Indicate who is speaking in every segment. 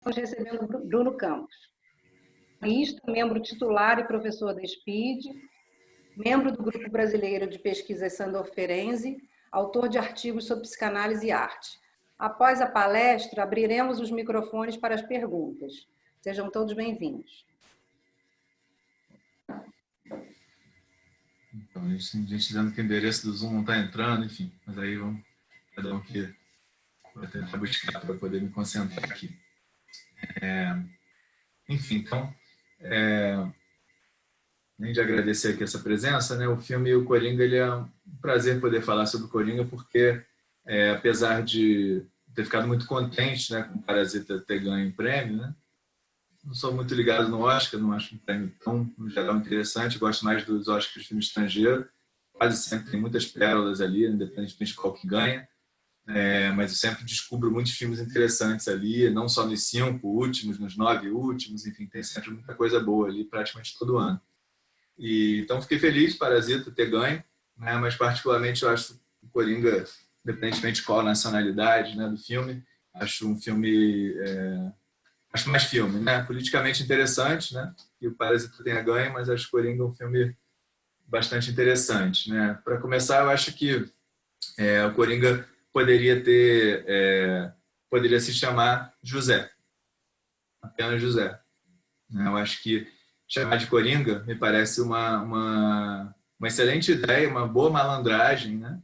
Speaker 1: Estamos recebendo Bruno Campos, membro titular e professor da SPID, membro do Grupo Brasileiro de Pesquisa Sandor Ferenczi, autor de artigos sobre psicanálise e arte. Após a palestra, abriremos os microfones para as perguntas. Sejam todos bem-vindos.
Speaker 2: Então, a gente dizendo que o endereço do Zoom não está entrando, enfim, mas aí vamos cada um aqui vai tentar buscar para poder me concentrar aqui. Enfim, então, além de agradecer aqui essa presença, né, o filme O Coringa, ele é um prazer poder falar sobre o Coringa, porque apesar de ter ficado muito contente, né, com o Parasita ter ganho o prêmio, né, não sou muito ligado no Oscar, não acho um prêmio tão, no geral, interessante, gosto mais dos Oscars de filme estrangeiro, quase sempre tem muitas pérolas ali, independente de qual que ganha, mas eu sempre descubro muitos filmes interessantes ali, não só nos 5 últimos, nos 9 últimos, enfim, tem sempre muita coisa boa ali, praticamente todo ano. Então, fiquei feliz, Parasita, ter ganho, né, mas particularmente eu acho o Coringa, independentemente de qual a nacionalidade, né, do filme, acho um filme... acho mais filme, né? Politicamente interessante, né? E o Parasita tenha ganho, mas acho que o Coringa é um filme bastante interessante, né? Para começar, eu acho que o Coringa poderia se chamar José, apenas José. Eu acho que chamar de Coringa me parece uma excelente ideia, uma boa malandragem, né?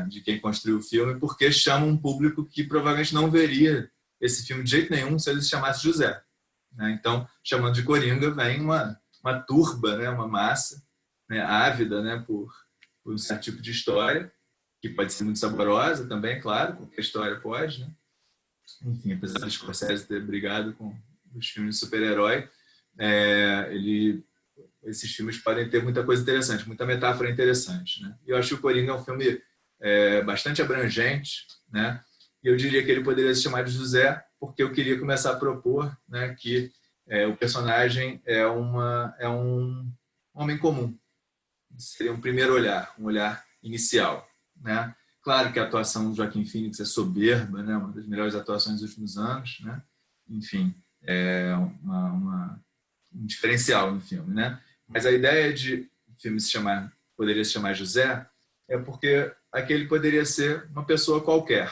Speaker 2: De quem construiu o filme, porque chama um público que provavelmente não veria esse filme de jeito nenhum se ele se chamasse José. Então, chamando de Coringa, vem uma turba, né, uma massa, né, ávida, né, por um certo tipo de história, que pode ser muito saborosa também, claro, qualquer história pode. Né? Enfim, apesar do Scorsese ter brigado com os filmes de super-herói, esses filmes podem ter muita coisa interessante, muita metáfora interessante. Né? E eu acho que o Coringa é um filme bastante abrangente, né? E eu diria que ele poderia se chamar de José, porque eu queria começar a propor, né, que o personagem é um homem comum. Seria um primeiro olhar, um olhar inicial. Né? Claro que a atuação do Joaquin Phoenix é soberba, né? Uma das melhores atuações dos últimos anos. Né? Enfim, é um diferencial no filme. Né? Mas a ideia de o filme poderia se chamar José é porque aquele poderia ser uma pessoa qualquer.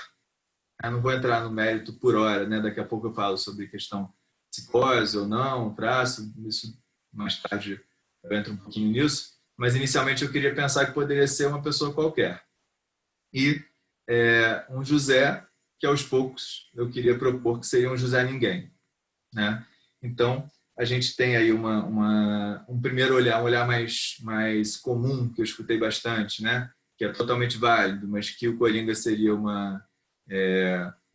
Speaker 2: Eu não vou entrar no mérito por hora, né? Daqui a pouco eu falo sobre questão psicose ou não, traço, isso mais tarde eu entro um pouquinho nisso, mas inicialmente eu queria pensar que poderia ser uma pessoa qualquer. E um José que aos poucos eu queria propor que seria um José Ninguém. Né? Então, a gente tem aí um primeiro olhar, um olhar mais comum, que eu escutei bastante, né? Que é totalmente válido, mas que o Coringa seria um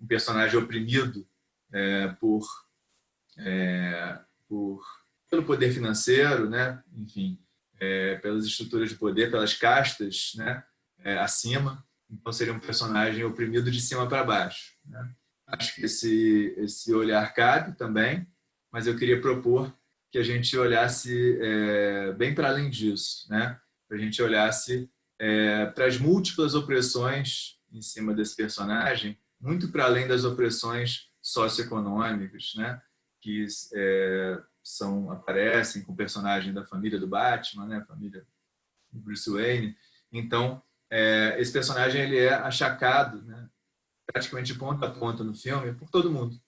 Speaker 2: personagem oprimido pelo poder financeiro, né? Enfim, pelas estruturas de poder, pelas castas, né? Acima. Então, seria um personagem oprimido de cima para baixo. Né? Acho que esse olhar cabe também, mas eu queria propor que a gente olhasse bem para além disso, né? Para a gente olhasse para as múltiplas opressões em cima desse personagem, muito para além das opressões socioeconômicas, né? Que aparecem com o personagem da família do Batman, né? A família do Bruce Wayne. Então, esse personagem ele é achacado, né? Praticamente de ponta a ponta no filme por todo mundo.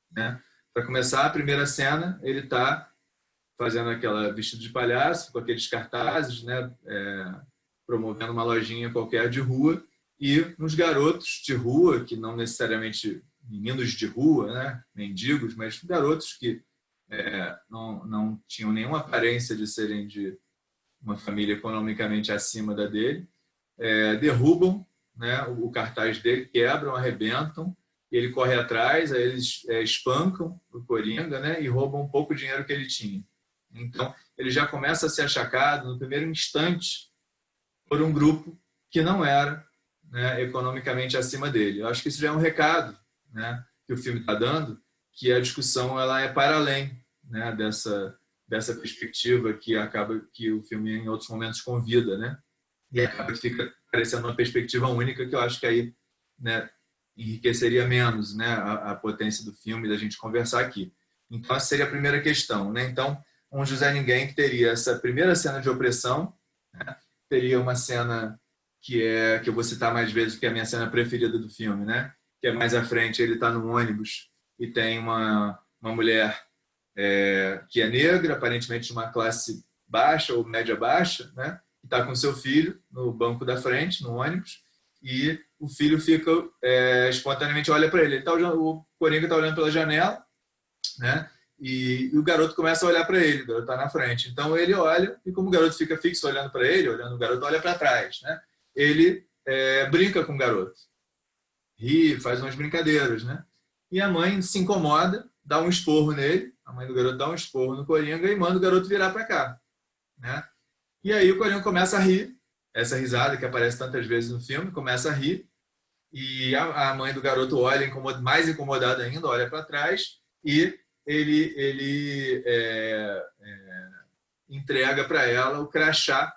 Speaker 2: Né? Para começar, a primeira cena, ele está fazendo aquela vestido de palhaço, com aqueles cartazes, né? Promovendo uma lojinha qualquer de rua, e uns garotos de rua, que não necessariamente meninos de rua, né? Mendigos, mas garotos que não tinham nenhuma aparência de serem de uma família economicamente acima da dele, derrubam, né, o cartaz dele, quebram, arrebentam, e ele corre atrás, aí eles espancam o Coringa, né, e roubam um pouco de dinheiro que ele tinha. Então, ele já começa a ser achacado no primeiro instante por um grupo que não era, né, economicamente acima dele. Eu acho que isso já é um recado, né, que o filme está dando, que a discussão ela é para além, né, dessa perspectiva que acaba que o filme em outros momentos convida, né? E acaba que fica parecendo uma perspectiva única, que eu acho que aí, né, enriqueceria menos, né, a potência do filme, da gente conversar aqui. Então, essa seria a primeira questão, né? Então, um José Ninguém que teria essa primeira cena de opressão, né? Teria uma cena que eu vou citar mais vezes, porque é a minha cena preferida do filme, né? Que é mais à frente, ele está no ônibus e tem uma mulher que é negra, aparentemente de uma classe baixa ou média baixa, né? Que está com seu filho no banco da frente, no ônibus, e o filho fica espontaneamente olha para ele. O Coringa está olhando pela janela, né? E o garoto começa a olhar para ele, o garoto está na frente. Então ele olha, e como o garoto fica fixo olhando para ele, o garoto olha para trás, né? Ele brinca com o garoto, ri, faz umas brincadeiras, né? E a mãe se incomoda, dá um esporro nele, a mãe do garoto dá um esporro no Coringa e manda o garoto virar para cá, né? E aí o Coringa começa a rir, essa risada que aparece tantas vezes no filme, começa a rir, e a mãe do garoto olha mais incomodada ainda, olha para trás, e ele entrega para ela o crachá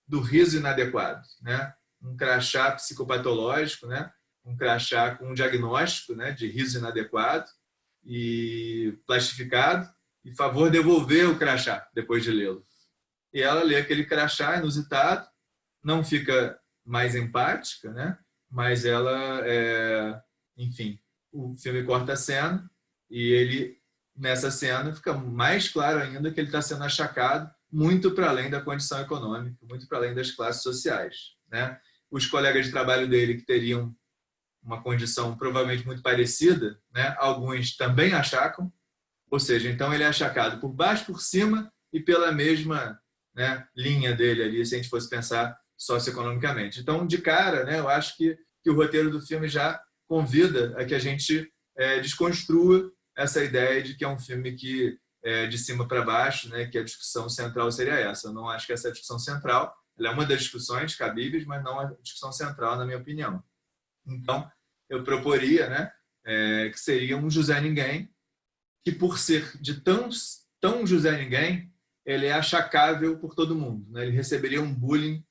Speaker 2: do riso inadequado, né? Um crachá psicopatológico, né? Um crachá com um diagnóstico, né, de riso inadequado e plastificado, e favor devolver o crachá depois de lê-lo. E ela lê aquele crachá inusitado, não fica mais empática, né? Mas ela, enfim, o filme corta a cena e ele, nessa cena, fica mais claro ainda que ele está sendo achacado muito para além da condição econômica, muito para além das classes sociais, né? Os colegas de trabalho dele que teriam uma condição provavelmente muito parecida, né? Alguns também achacam, ou seja, então ele é achacado por baixo, por cima e pela mesma, né, linha dele ali, se a gente fosse pensar socioeconomicamente. Então, de cara, né, eu acho que o roteiro do filme já convida a que a gente desconstrua essa ideia de que é um filme que de cima para baixo, né, que a discussão central seria essa. Eu não acho que essa é a discussão central. Ela é uma das discussões cabíveis, mas não a discussão central, na minha opinião. Então, eu proporia, né, que seria um José Ninguém, que por ser de tão José Ninguém, ele é achacável por todo mundo, né? Ele receberia um bullying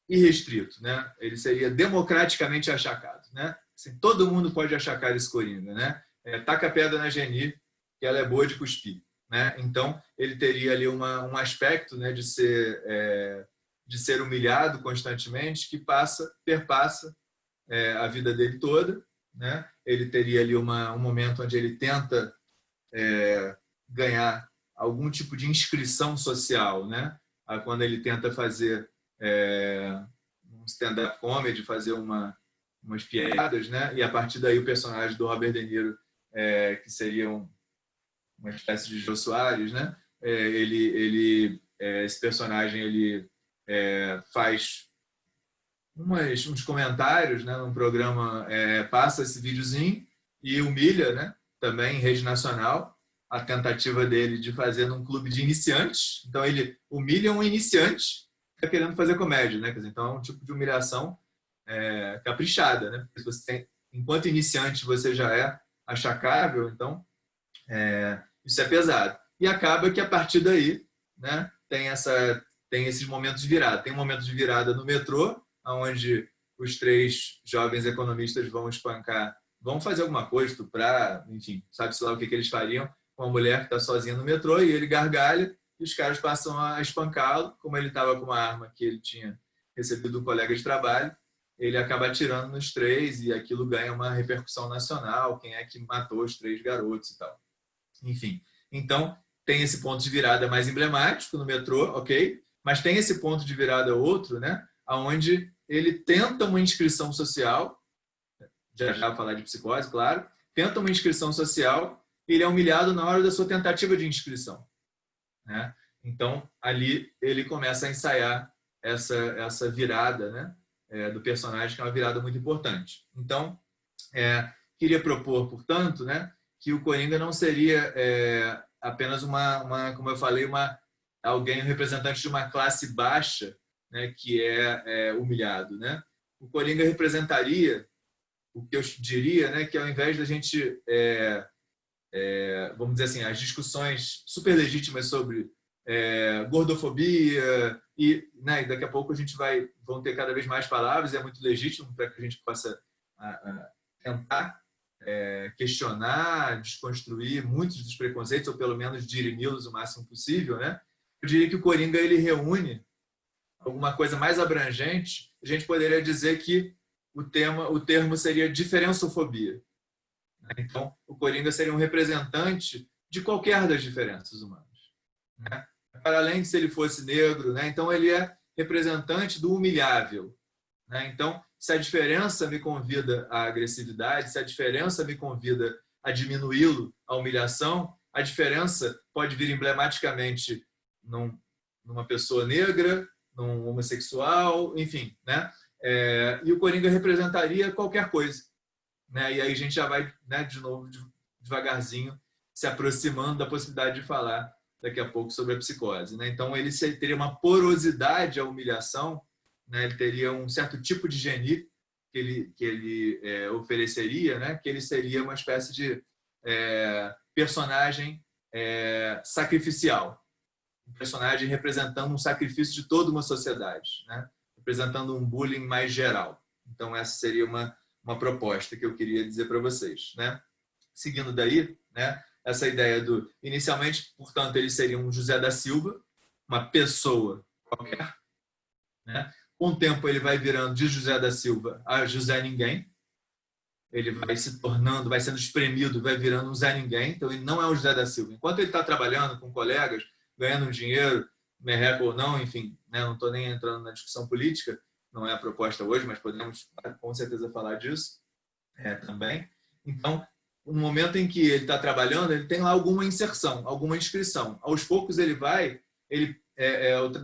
Speaker 2: irrestrito, né? Ele seria democraticamente achacado, né? Assim, todo mundo pode achacar esse Coringa, né? Taca a pedra na Geni, que ela é boa de cuspir, né? Então, ele teria ali um aspecto, né, de ser humilhado constantemente, que perpassa a vida dele toda, né? Ele teria ali um momento onde ele tenta ganhar algum tipo de inscrição social, né? Quando ele tenta fazer um stand-up comedy, fazer umas piadas, né? E a partir daí o personagem do Robert De Niro, que seria uma espécie de Jô Soares, né? Esse personagem ele faz uns comentários, né, num programa, passa esse videozinho e humilha, né, também em rede nacional, a tentativa dele de fazer num clube de iniciantes. Então ele humilha um iniciante que está querendo fazer comédia, né? Então é um tipo de humilhação caprichada, né? Porque você tem, enquanto iniciante você já é achacável, então isso é pesado. E acaba que a partir daí, né, tem esses momentos de virada. Tem um momento de virada no metrô, onde os três jovens economistas vão fazer alguma coisa, estuprar, enfim, sabe-se lá o que eles fariam com uma mulher que está sozinha no metrô, e ele gargalha, e os caras passam a espancá-lo. Como ele estava com uma arma que ele tinha recebido do colega de trabalho, ele acaba atirando nos três, e aquilo ganha uma repercussão nacional, quem é que matou os três garotos e tal. Enfim, então tem esse ponto de virada mais emblemático no metrô, ok? Mas tem esse ponto de virada outro, né? Onde ele tenta uma inscrição social, já vou falar de psicose, claro, tenta uma inscrição social e ele é humilhado na hora da sua tentativa de inscrição, né? Então, ali ele começa a ensaiar essa virada, né, do personagem, que é uma virada muito importante. Então, queria propor, portanto, né, que o Coringa não seria apenas como eu falei, alguém, um representante de uma classe baixa, né, que é humilhado, né? O Coringa representaria o que eu diria, né, que ao invés da gente, vamos dizer assim, as discussões super legítimas sobre gordofobia e, né, daqui a pouco vão ter cada vez mais palavras, e é muito legítimo para que a gente possa tentar questionar, desconstruir muitos dos preconceitos, ou pelo menos dirimi-los o máximo possível, né? Eu diria que o Coringa ele reúne alguma coisa mais abrangente. A gente poderia dizer que o termo seria diferençofobia. Então, o Coringa seria um representante de qualquer das diferenças humanas, né? Para além de se ele fosse negro, né? Então ele é representante do humilhável, né? Então, se a diferença me convida à agressividade, se a diferença me convida a diminuí-lo, a humilhação, a diferença pode vir emblematicamente numa pessoa negra, num homossexual, enfim, né? E o Coringa representaria qualquer coisa, né? E aí a gente já vai, né, de novo, devagarzinho, se aproximando da possibilidade de falar daqui a pouco sobre a psicose, né? Então ele teria uma porosidade à humilhação, né? Ele teria um certo tipo de genie que ele ofereceria, né? Que ele seria uma espécie de personagem sacrificial, um personagem representando um sacrifício de toda uma sociedade, né? Representando um bullying mais geral. Então essa seria uma proposta que eu queria dizer para vocês, né? Seguindo daí, né? Essa ideia inicialmente, portanto, ele seria um José da Silva, uma pessoa qualquer, né? Com o tempo ele vai virando de José da Silva a José Ninguém. Ele vai se tornando, vai sendo espremido, vai virando um Zé Ninguém. Então ele não é um José da Silva. Enquanto ele está trabalhando com colegas, ganhando dinheiro, merreca ou não, enfim, né? Não estou nem entrando na discussão política, não é a proposta hoje, mas podemos com certeza falar disso também. Então, no momento em que ele está trabalhando, ele tem lá alguma inserção, alguma inscrição. Aos poucos ele vai,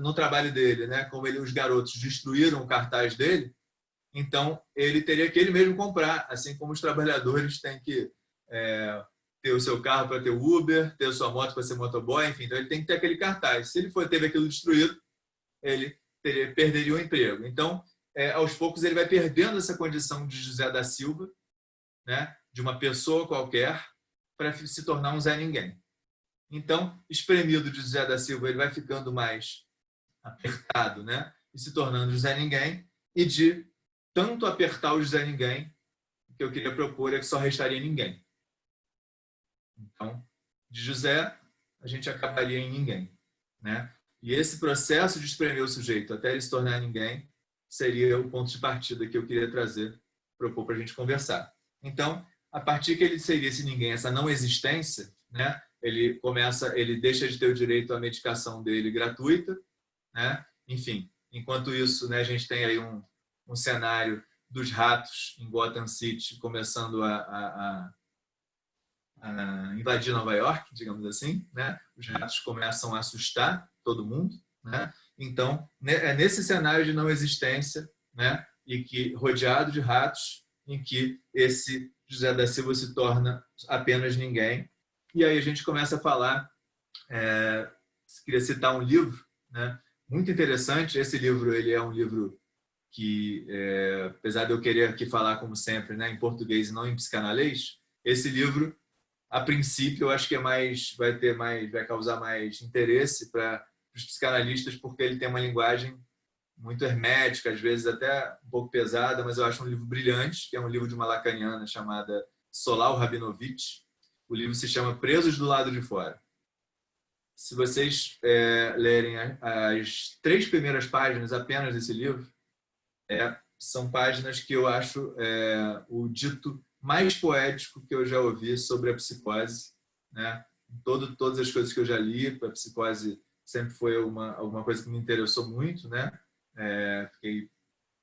Speaker 2: no trabalho dele, né? Como os garotos destruíram o cartaz dele, então ele teria que ele mesmo comprar, assim como os trabalhadores têm que ter o seu carro para ter o Uber, ter a sua moto para ser motoboy, enfim, então ele tem que ter aquele cartaz. Se ele teve aquilo destruído, ele perderia o emprego. Então, aos poucos ele vai perdendo essa condição de José da Silva, né? De uma pessoa qualquer, para se tornar um Zé Ninguém. Então, espremido de José da Silva, ele vai ficando mais apertado, né? E se tornando José Ninguém, e de tanto apertar o José Ninguém, o que eu queria propor é que só restaria Ninguém. Então, de José, a gente acabaria em Ninguém, né? E esse processo de espremer o sujeito até ele se tornar Ninguém seria o ponto de partida que eu queria propor para a gente conversar. Então, a partir que ele seria esse Ninguém, essa não existência, né? Ele deixa de ter o direito à medicação dele gratuita, né? Enfim, enquanto isso, né, a gente tem aí um cenário dos ratos em Gotham City começando a invadir Nova York, digamos assim, né? Os ratos começam a assustar todo mundo, né? Então, é nesse cenário de não existência, né? E que rodeado de ratos, em que esse José da Silva se torna apenas Ninguém. E aí a gente começa a falar, queria citar um livro, né? Muito interessante. Esse livro ele é um livro que, apesar de eu querer aqui falar, como sempre, né, em português e não em psicanalês, esse livro, a princípio, eu acho que vai causar mais interesse para os psicanalistas, porque ele tem uma linguagem muito hermética, às vezes até um pouco pesada, mas eu acho um livro brilhante, que é um livro de uma lacaniana chamada Solau Rabinovich. O livro se chama Presos do Lado de Fora. Se vocês lerem as 3 primeiras páginas apenas desse livro, são páginas que eu acho o dito mais poético que eu já ouvi sobre a psicose, né? Todas as coisas que eu já li, a psicose sempre foi alguma coisa que me interessou muito, né?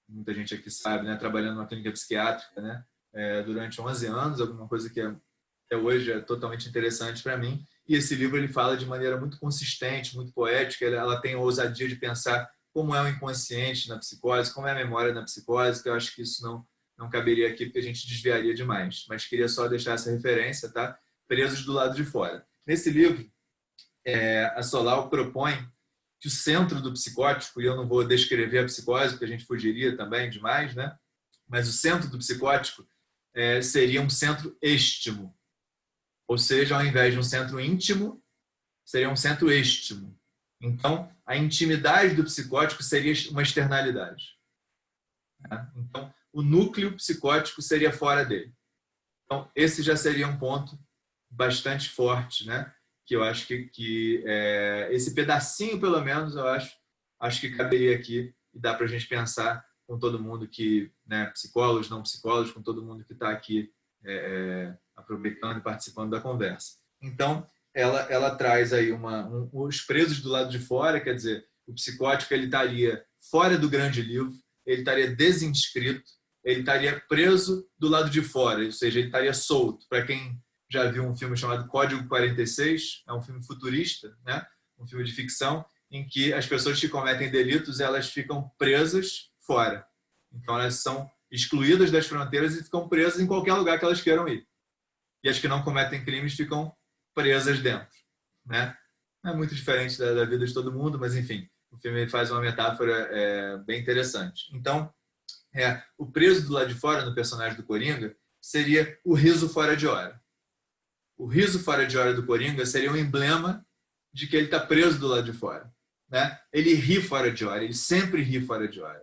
Speaker 2: Muita gente aqui sabe, né? Trabalhando numa clínica psiquiátrica, né? Durante 11 anos, alguma coisa que até hoje é totalmente interessante para mim. E esse livro ele fala de maneira muito consistente, muito poética. Ela tem a ousadia de pensar como é o inconsciente na psicose, como é a memória na psicose, que eu acho que isso não caberia aqui, porque a gente desviaria demais. Mas queria só deixar essa referência, tá? Presos do Lado de Fora. Nesse livro, a Solau propõe que o centro do psicótico, e eu não vou descrever a psicose, porque a gente fugiria também demais, né? Mas o centro do psicótico seria um centro êstimo. Ou seja, ao invés de um centro íntimo, seria um centro êstimo. Então, a intimidade do psicótico seria uma externalidade. Então, o núcleo psicótico seria fora dele. Então, esse já seria um ponto bastante forte, né? Que eu acho que esse pedacinho, pelo menos, eu acho que caberia aqui e dá para a gente pensar com todo mundo que, né, psicólogos, não psicólogos, com todo mundo que está aqui aproveitando e participando da conversa. Então, ela traz aí os presos do lado de fora, quer dizer, o psicótico ele estaria fora do grande livro, ele estaria desinscrito, ele estaria preso do lado de fora, ou seja, ele estaria solto. Para quem já viu um filme chamado Código 46, é um filme futurista, né? Um filme de ficção, em que as pessoas que cometem delitos elas ficam presas fora. Então, elas são excluídas das fronteiras e ficam presas em qualquer lugar que elas queiram ir. E as que não cometem crimes ficam presas dentro, né? Não é muito diferente da vida de todo mundo, mas, enfim, o filme faz uma metáfora bem interessante. Então, o preso do lado de fora, no personagem do Coringa, seria o riso fora de hora. O riso fora de hora do Coringa seria um emblema de que ele está preso do lado de fora, né? Ele ri fora de hora, ele sempre ri fora de hora.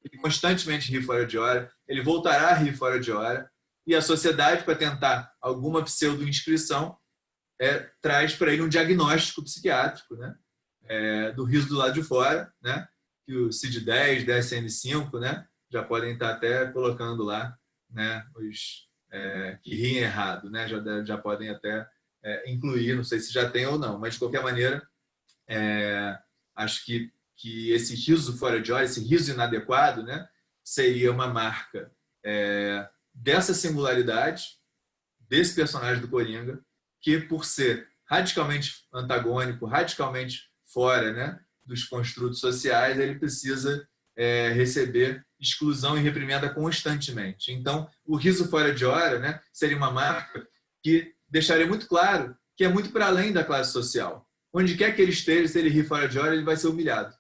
Speaker 2: Ele constantemente ri fora de hora, ele voltará a rir fora de hora, e a sociedade, para tentar alguma pseudo-inscrição, traz para ele um diagnóstico psiquiátrico, né? Do riso do lado de fora, né? Que o CID-10, DSM-5, né? Já podem estar até colocando lá, né? Os que riem errado, né? Já podem até incluir, não sei se já tem ou não, mas de qualquer maneira, acho que esse riso fora de hora, esse riso inadequado, né? Seria uma marca dessa singularidade desse personagem do Coringa, que por ser radicalmente antagônico, radicalmente fora, né, dos construtos sociais, ele precisa receber exclusão e reprimenda constantemente. Então, o riso fora de hora, né, seria uma marca que deixaria muito claro que é muito para além da classe social. Onde quer que ele esteja, se ele rir fora de hora, ele vai ser humilhado.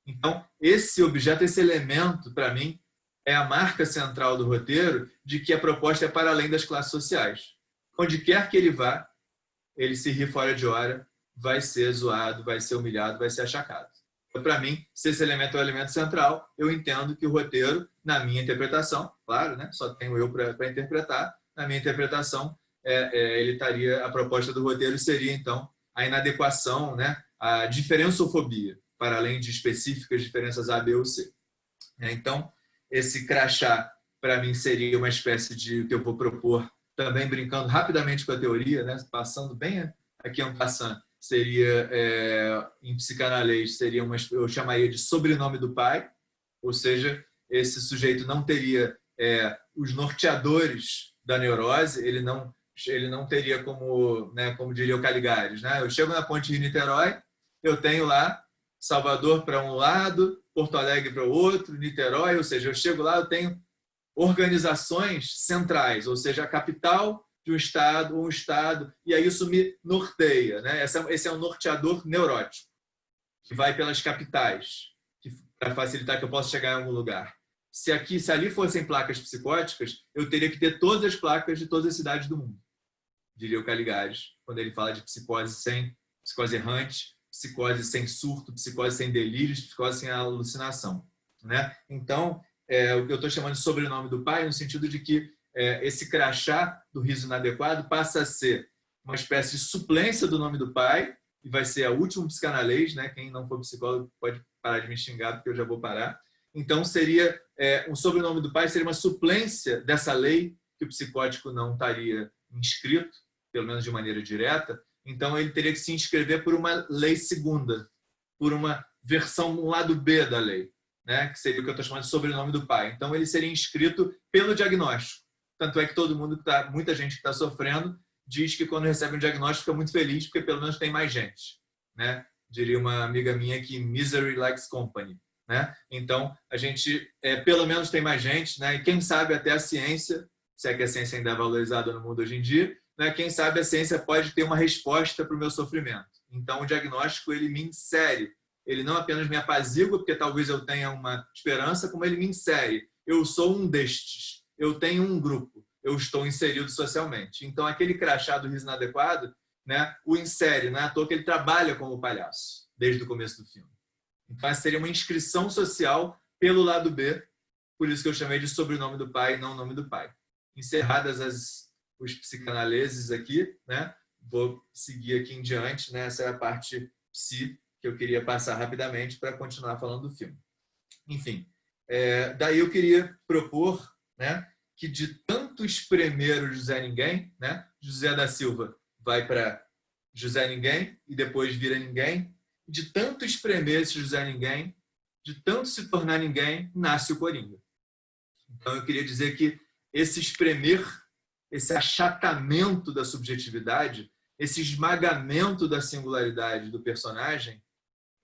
Speaker 2: Então, esse objeto, esse elemento, para mim, é a marca central do roteiro de que a proposta é para além das classes sociais. Onde quer que ele vá, ele se rir fora de hora, vai ser zoado, vai ser humilhado, vai ser achacado. Então, para mim, se esse elemento é o elemento central, eu entendo que o roteiro, na minha interpretação, claro, né, só tenho eu para interpretar, na minha interpretação, a proposta do roteiro seria, então, a inadequação, né, a diferençofobia, para além de específicas diferenças A, B ou C. Então, esse crachá, para mim, seria uma espécie de, que eu vou propor, também brincando rapidamente com a teoria, né, passando bem aqui en passant, seria, em psicanálise, seria eu chamaria de sobrenome do pai, ou seja, esse sujeito não teria os norteadores da neurose, ele não teria como, né, como diria o Caligares, né? Eu chego na ponte de Niterói, eu tenho lá Salvador para um lado, Porto Alegre para o outro, Niterói, ou seja, eu chego lá, eu tenho organizações centrais, ou seja, a capital de um estado ou um estado, e aí isso me norteia, né? Esse é um norteador neurótico, que vai pelas capitais, para facilitar que eu possa chegar em algum lugar. Se ali fossem placas psicóticas, eu teria que ter todas as placas de todas as cidades do mundo, diria o Caligares, quando ele fala de psicose errante, psicose sem surto, psicose sem delírios, psicose sem alucinação, né? Então, o que eu estou chamando de sobrenome do pai, no sentido de que esse crachá do riso inadequado passa a ser uma espécie de suplência do nome do pai, e vai ser a última psicanalês, né? Quem não for psicólogo pode parar de me xingar, porque eu já vou parar. Então, seria um sobrenome do pai, seria uma suplência dessa lei que o psicótico não estaria inscrito, pelo menos de maneira direta. Então, ele teria que se inscrever por uma lei segunda, por uma versão, um lado B da lei, né? Que seria o que eu estou chamando de sobrenome do pai. Então, ele seria inscrito pelo diagnóstico. Tanto é que muita gente que está sofrendo, diz que quando recebe um diagnóstico fica muito feliz, porque pelo menos tem mais gente, né? Diria uma amiga minha que misery likes company, né? Então, a gente pelo menos tem mais gente, né? E quem sabe até a ciência, se é que a ciência ainda é valorizada no mundo hoje em dia, né? Quem sabe a ciência pode ter uma resposta para o meu sofrimento. Então, o diagnóstico, ele me insere. Ele não apenas me apazigua, porque talvez eu tenha uma esperança, como ele me insere. Eu sou um destes. Eu tenho um grupo. Eu estou inserido socialmente. Então, aquele crachá do riso inadequado, né, o insere. Não é à toa que ele trabalha como palhaço, desde o começo do filme. Então, seria uma inscrição social pelo lado B, por isso que eu chamei de sobrenome do pai, não nome do pai. Encerradas os psicanaleses aqui, né? Vou seguir aqui em diante, né? Essa é a parte psi que eu queria passar rapidamente para continuar falando do filme. Enfim, daí eu queria propor, né, que de tanto espremer o José Ninguém, né, José da Silva vai para José Ninguém e depois vira ninguém, de tanto espremer esse José Ninguém, de tanto se tornar ninguém, nasce o Coringa. Então eu queria dizer que esse espremer, esse achatamento da subjetividade, esse esmagamento da singularidade do personagem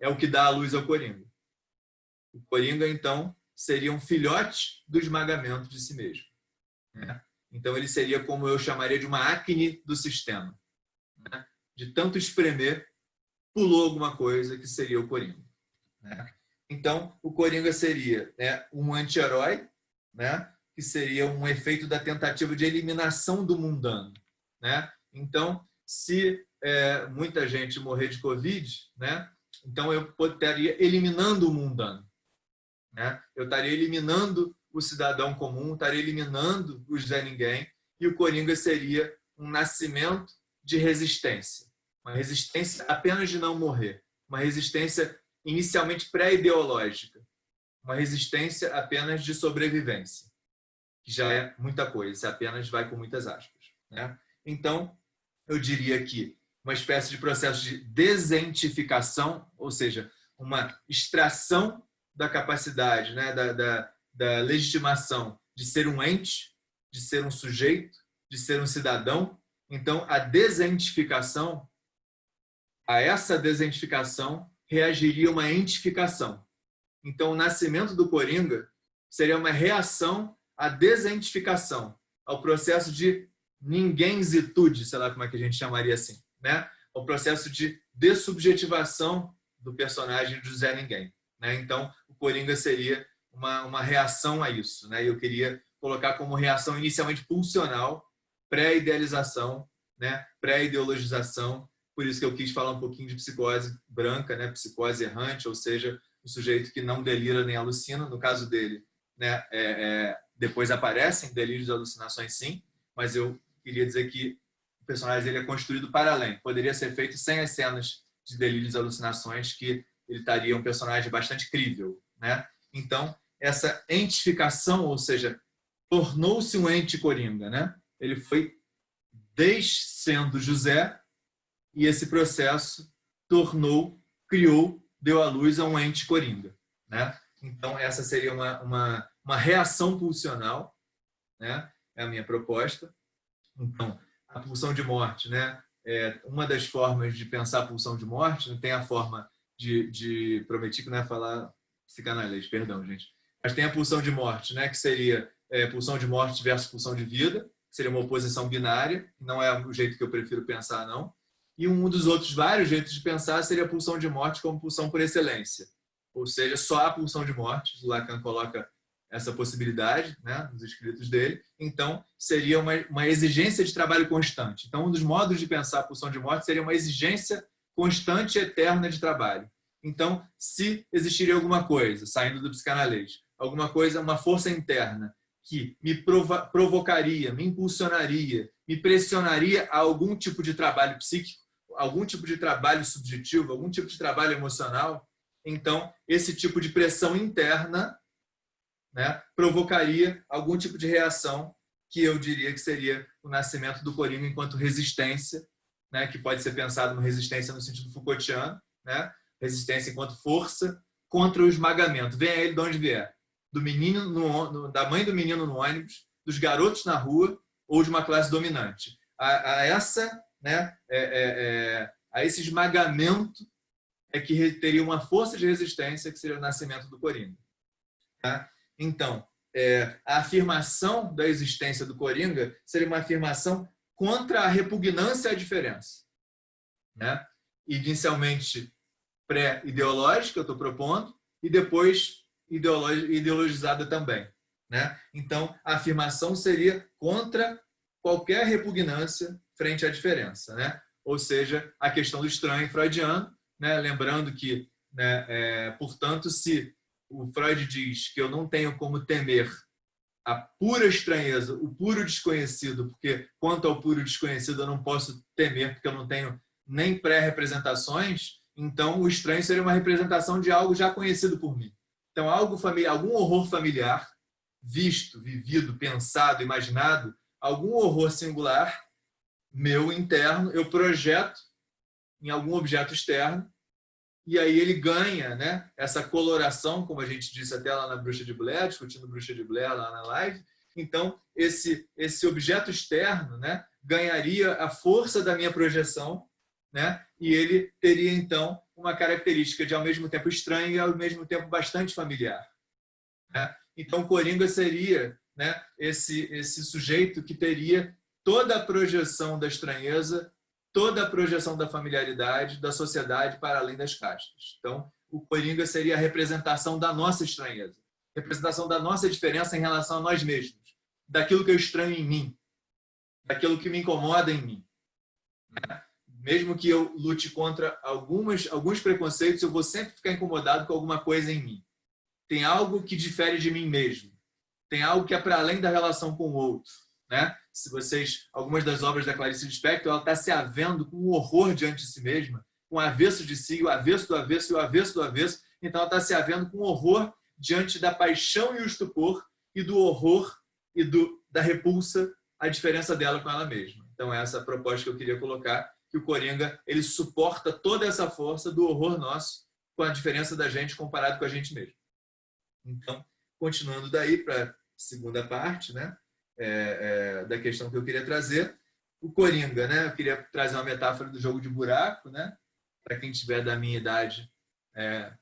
Speaker 2: é o que dá a luz ao Coringa. O Coringa, então, seria um filhote do esmagamento de si mesmo, né? Então ele seria como eu chamaria de uma acne do sistema, né? De tanto espremer, pulou alguma coisa que seria o Coringa, né? Então o Coringa seria, né, um anti-herói, né, que seria um efeito da tentativa de eliminação do mundano, né? Então, se muita gente morrer de Covid, né, então eu estaria eliminando o mundano, né? Eu estaria eliminando o cidadão comum, estaria eliminando o Zé Ninguém, e o Coringa seria um nascimento de resistência. Uma resistência apenas de não morrer. Uma resistência inicialmente pré-ideológica. Uma resistência apenas de sobrevivência. Que já é muita coisa, se apenas vai com muitas aspas, né? Então, eu diria que uma espécie de processo de desentificação, ou seja, uma extração da capacidade, né, da legitimação de ser um ente, de ser um sujeito, de ser um cidadão. Então, a desentificação, a essa desentificação reagiria uma entificação. Então, o nascimento do Coringa seria uma reação à desentificação, ao processo de ninguémzitude, sei lá como é que a gente chamaria assim, né? Ao processo de dessubjetivação do personagem de José Ninguém, né? Então, o Coringa seria uma reação a isso, né? Eu queria colocar como reação inicialmente pulsional, pré-idealização, né? Pré-ideologização. Por isso que eu quis falar um pouquinho de psicose branca, né? Psicose errante, ou seja, o sujeito que não delira nem alucina. No caso dele, né? Depois aparecem delírios e alucinações, sim, mas eu queria dizer que o personagem dele é construído para além. Poderia ser feito sem as cenas de delírios e alucinações, que ele estaria um personagem bastante crível, né? Então, essa entificação, ou seja, tornou-se um ente Coringa, né? Ele foi descendo José e esse processo criou, deu à luz a um ente Coringa, né? Então, essa seria uma reação pulsional, né? É a minha proposta. Então, a pulsão de morte, né? É uma das formas de pensar a pulsão de morte. Não tem a forma prometi que não ia falar psicanalista, perdão, gente. Mas tem a pulsão de morte, né? Que seria pulsão de morte versus pulsão de vida, que seria uma oposição binária, não é o jeito que eu prefiro pensar, não. E um dos outros vários jeitos de pensar seria a pulsão de morte como pulsão por excelência. Ou seja, só a pulsão de morte. O Lacan coloca essa possibilidade, né, nos escritos dele. Então, seria uma exigência de trabalho constante. Então, um dos modos de pensar a pulsão de morte seria uma exigência constante e eterna de trabalho. Então, se existiria alguma coisa, saindo do psicanalista, alguma coisa, uma força interna que me provocaria, me impulsionaria, me pressionaria a algum tipo de trabalho psíquico, algum tipo de trabalho subjetivo, algum tipo de trabalho emocional, então, esse tipo de pressão interna, né, provocaria algum tipo de reação que eu diria que seria o nascimento do Coringa enquanto resistência, né, que pode ser pensado uma resistência no sentido Foucaultiano, né, resistência enquanto força contra o esmagamento. Venha ele de onde vier. Do menino da mãe do menino no ônibus, dos garotos na rua ou de uma classe dominante. A esse esmagamento é que teria uma força de resistência que seria o nascimento do Coringa. Tá? Então, a afirmação da existência do Coringa seria uma afirmação contra a repugnância à diferença, né? Inicialmente pré-ideológica, eu estou propondo, e depois ideologizada também, né? Então, a afirmação seria contra qualquer repugnância frente à diferença, né? Ou seja, a questão do estranho freudiano, né? Lembrando que, né, portanto, se o Freud diz que eu não tenho como temer a pura estranheza, o puro desconhecido, porque quanto ao puro desconhecido eu não posso temer, porque eu não tenho nem pré-representações, então o estranho seria uma representação de algo já conhecido por mim. Então, algo familiar, algum horror familiar, visto, vivido, pensado, imaginado, algum horror singular, meu interno, eu projeto em algum objeto externo, e aí ele ganha, né, essa coloração, como a gente disse até lá na Bruxa de Blair, discutindo Bruxa de Blair lá na live. Então, esse objeto externo, né, ganharia a força da minha projeção, né, e ele teria, então, uma característica de, ao mesmo tempo, estranho e, ao mesmo tempo, bastante familiar. Né? Então, o Coringa seria, né, esse sujeito que teria toda a projeção da estranheza, toda a projeção da familiaridade, da sociedade para além das castas. Então, o Coringa seria a representação da nossa estranheza, representação da nossa diferença em relação a nós mesmos, daquilo que eu estranho em mim, daquilo que me incomoda em mim. Mesmo que eu lute contra alguns preconceitos, eu vou sempre ficar incomodado com alguma coisa em mim. Tem algo que difere de mim mesmo. Tem algo que é para além da relação com o outro. Né? Se vocês, algumas das obras da Clarice Lispector, ela está se havendo com um horror diante de si mesma, com o avesso de si, o avesso do avesso e o avesso do avesso. Então, ela está se havendo com horror diante da paixão e o estupor e do horror e da repulsa, a diferença dela com ela mesma. Então, essa é a proposta que eu queria colocar, que o Coringa ele suporta toda essa força do horror nosso com a diferença da gente comparado com a gente mesmo. Então, continuando daí para a segunda parte, né? Da questão que eu queria trazer, o Coringa, né? Eu queria trazer uma metáfora do jogo de buraco, né? Para quem tiver da minha idade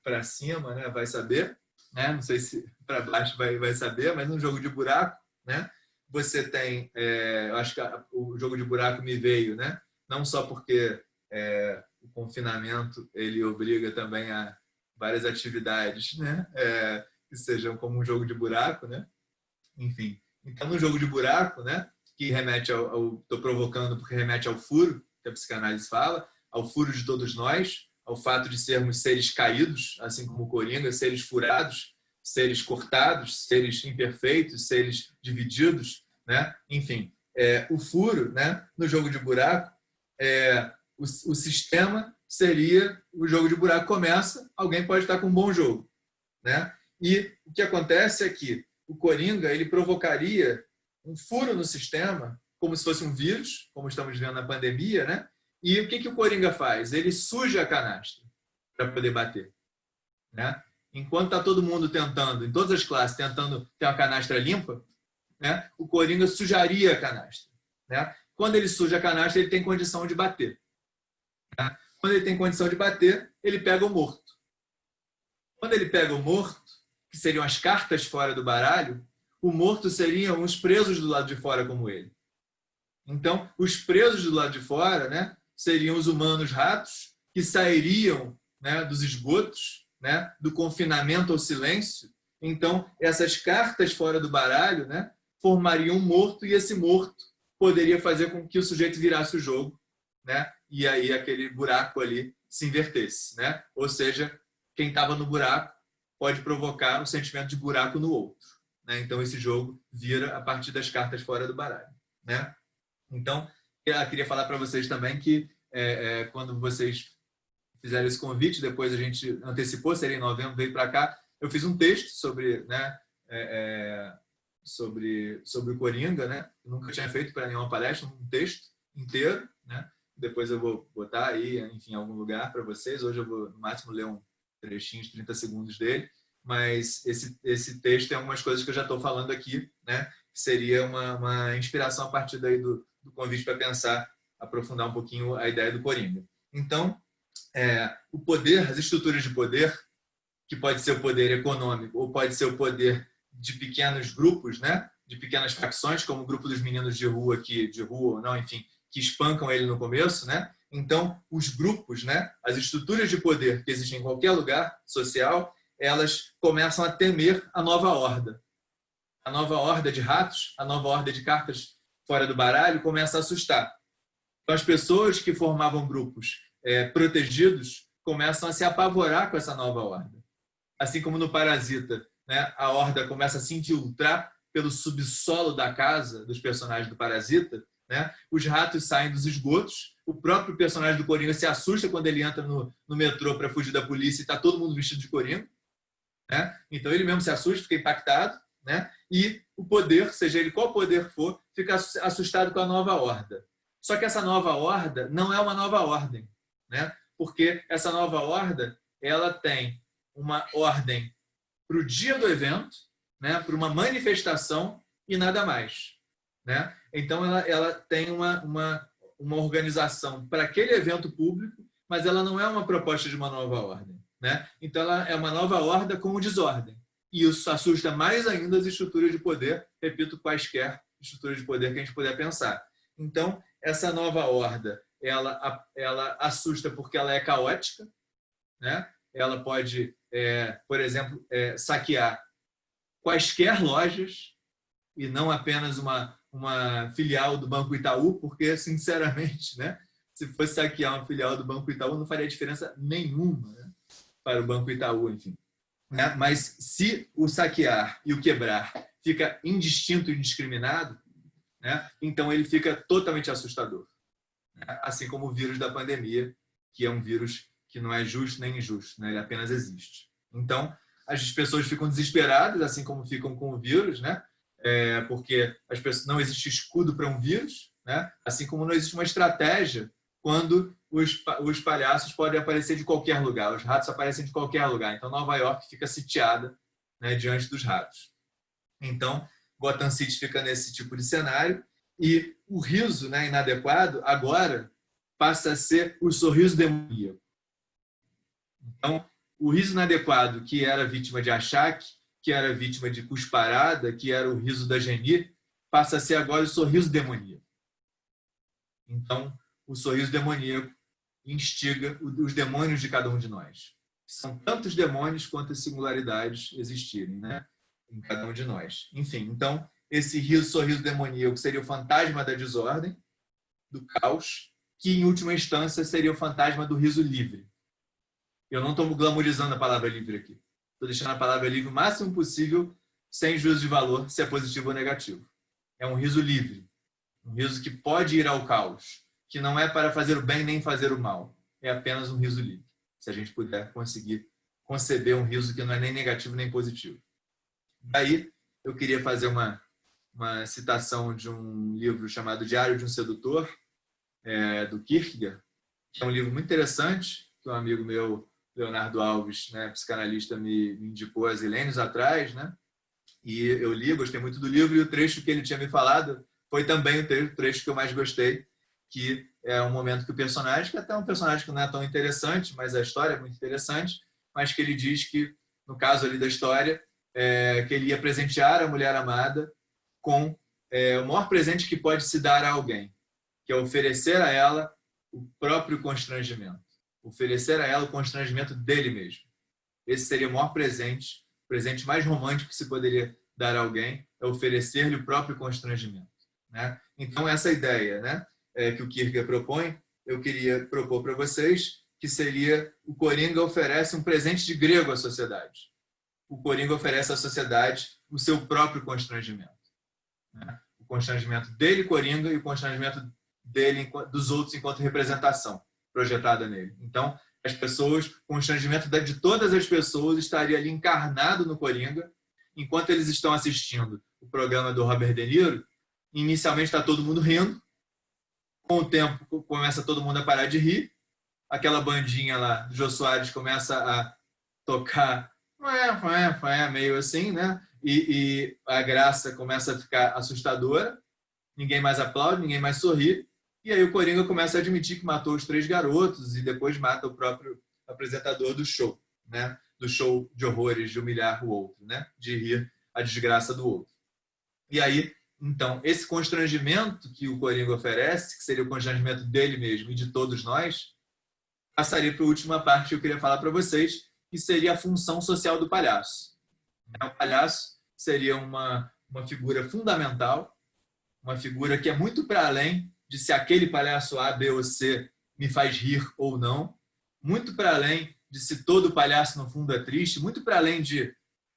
Speaker 2: para cima, né? Vai saber, né? Não sei se para baixo vai saber, mas no jogo de buraco, né? Você tem, eu acho que o jogo de buraco me veio, né? Não só porque o confinamento ele obriga também a várias atividades, né? Que sejam como um jogo de buraco, né? Enfim. Então, no jogo de buraco, né, que remete estou provocando porque remete ao furo, que a psicanálise fala, ao furo de todos nós, ao fato de sermos seres caídos, assim como o Coringa, seres furados, seres cortados, seres imperfeitos, seres divididos, né? Enfim, o furo, né, no jogo de buraco, o sistema seria, o jogo de buraco começa, alguém pode estar com um bom jogo, né? E o que acontece é que o Coringa ele provocaria um furo no sistema, como se fosse um vírus, como estamos vendo na pandemia, né? E o que o Coringa faz? Ele suja a canastra para poder bater. Né? Enquanto está todo mundo tentando, em todas as classes, tentando ter uma canastra limpa, né? O Coringa sujaria a canastra. Né? Quando ele suja a canastra, ele tem condição de bater. Né? Quando ele tem condição de bater, ele pega o morto. Quando ele pega o morto, que seriam as cartas fora do baralho, o morto seriam os presos do lado de fora como ele. Então, os presos do lado de fora, né, seriam os humanos ratos que sairiam, né, dos esgotos, né, do confinamento ao silêncio. Então, essas cartas fora do baralho, né, formariam um morto e esse morto poderia fazer com que o sujeito virasse o jogo, né, e aí aquele buraco ali se invertesse. Né? Ou seja, quem estava no buraco pode provocar um sentimento de buraco no outro. Né? Então, esse jogo vira a partir das cartas fora do baralho. Né? Então, eu queria falar para vocês também que quando vocês fizeram esse convite, depois a gente antecipou, seria em novembro, veio para cá, eu fiz um texto sobre, né, sobre o Coringa, né? Eu nunca tinha feito para nenhuma palestra, um texto inteiro. Né? Depois eu vou botar aí, enfim, em algum lugar para vocês. Hoje eu vou, no máximo, ler um trechinho de 30 segundos dele, mas esse texto tem algumas coisas que eu já estou falando aqui, né? Que seria uma inspiração a partir daí do convite para pensar, aprofundar um pouquinho a ideia do Coringa. Então, o poder, as estruturas de poder, que pode ser o poder econômico ou pode ser o poder de pequenos grupos, né? De pequenas facções, como o grupo dos meninos de rua, que espancam ele no começo, né? Então, os grupos, né, as estruturas de poder que existem em qualquer lugar social, elas começam a temer a nova horda. A nova horda de ratos, a nova horda de cartas fora do baralho começa a assustar. Então, as pessoas que formavam grupos protegidos começam a se apavorar com essa nova horda. assim como no Parasita, né, a horda começa a se infiltrar pelo subsolo da casa dos personagens do Parasita, né, os ratos saem dos esgotos, o próprio personagem do Coringa se assusta quando ele entra no metrô para fugir da polícia e está todo mundo vestido de Coringa, né? Então ele mesmo se assusta, fica impactado, né? E o poder, seja ele qual poder for, fica assustado com a nova horda. Só que essa nova horda não é uma nova ordem, né? Porque essa nova horda, ela tem uma ordem para o dia do evento, né? Para uma manifestação e nada mais, né? Então ela tem uma organização para aquele evento público, mas ela não é uma proposta de uma nova ordem, né? Então ela é uma nova ordem com desordem. E isso assusta mais ainda as estruturas de poder, repito, quaisquer estruturas de poder que a gente puder pensar. Então, essa nova horda, ela assusta porque ela é caótica, né? Ela pode, por exemplo, saquear quaisquer lojas e não apenas uma filial do Banco Itaú, porque, sinceramente, né, se fosse saquear uma filial do Banco Itaú, não faria diferença nenhuma, né, para o Banco Itaú, enfim. Né? Mas se o saquear e o quebrar fica indistinto e indiscriminado, né, então ele fica totalmente assustador. Né? Assim como o vírus da pandemia, que é um vírus que não é justo nem injusto, né? Ele apenas existe. Então, as pessoas ficam desesperadas, assim como ficam com o vírus, né? Porque as pessoas, não existe escudo para um vírus, né? Assim como não existe uma estratégia quando os palhaços podem aparecer de qualquer lugar, os ratos aparecem de qualquer lugar. Então, Nova York fica sitiada, né, diante dos ratos. Então, Gotham City fica nesse tipo de cenário e o riso, né, inadequado agora passa a ser o sorriso demoníaco. Então, o riso inadequado, que era vítima de achaque, que era vítima de cusparada, que era o riso da Geni, passa a ser agora o sorriso demoníaco. Então, o sorriso demoníaco instiga os demônios de cada um de nós. São tantos demônios quanto as singularidades existirem, né, em cada um de nós. Enfim, então, esse sorriso demoníaco seria o fantasma da desordem, do caos, que, em última instância, seria o fantasma do riso livre. Eu não estou glamorizando a palavra livre aqui. Estou deixando a palavra livre o máximo possível, sem juízo de valor, se é positivo ou negativo. É um riso livre. Um riso que pode ir ao caos, que não é para fazer o bem nem fazer o mal. É apenas um riso livre. Se a gente puder conseguir conceber um riso que não é nem negativo nem positivo. Daí, eu queria fazer uma citação de um livro chamado Diário de um Sedutor, do Kierkegaard, que é um livro muito interessante, que um amigo meu, Leonardo Alves, né, psicanalista, me indicou há zilênios atrás, né? E eu li, gostei muito do livro, e o trecho que ele tinha me falado foi também o trecho que eu mais gostei, que é um momento que o personagem, que até é um personagem que não é tão interessante, mas a história é muito interessante, mas que ele diz que, no caso ali da história, que ele ia presentear a mulher amada com o maior presente que pode se dar a alguém, que é oferecer a ela o próprio constrangimento. Oferecer a ela o constrangimento dele mesmo. Esse seria o maior presente, o presente mais romântico que se poderia dar a alguém, é oferecer-lhe o próprio constrangimento. Né? Então, essa ideia, né, que o Kierkegaard propõe, eu queria propor para vocês, que seria o Coringa oferece um presente de grego à sociedade. O Coringa oferece à sociedade o seu próprio constrangimento. Né? O constrangimento dele, Coringa, e o constrangimento dele, dos outros, enquanto representação projetada nele. Então, as pessoas, o constrangimento de todas as pessoas estaria ali encarnado no Coringa, enquanto eles estão assistindo o programa do Robert De Niro. Inicialmente está todo mundo rindo, com o tempo começa todo mundo a parar de rir, aquela bandinha lá do Jô Soares começa a tocar meio assim, né? E a graça começa a ficar assustadora, ninguém mais aplaude, ninguém mais sorri. E aí o Coringa começa a admitir que matou os 3 garotos e depois mata o próprio apresentador do show, né? Do show de horrores, de humilhar o outro, né? De rir a desgraça do outro. E aí, então, esse constrangimento que o Coringa oferece, que seria o constrangimento dele mesmo e de todos nós, passaria para a última parte que eu queria falar para vocês, que seria a função social do palhaço. O palhaço seria uma figura fundamental, uma figura que é muito para além de se aquele palhaço A, B ou C me faz rir ou não, muito para além de se todo palhaço no fundo é triste, muito para além de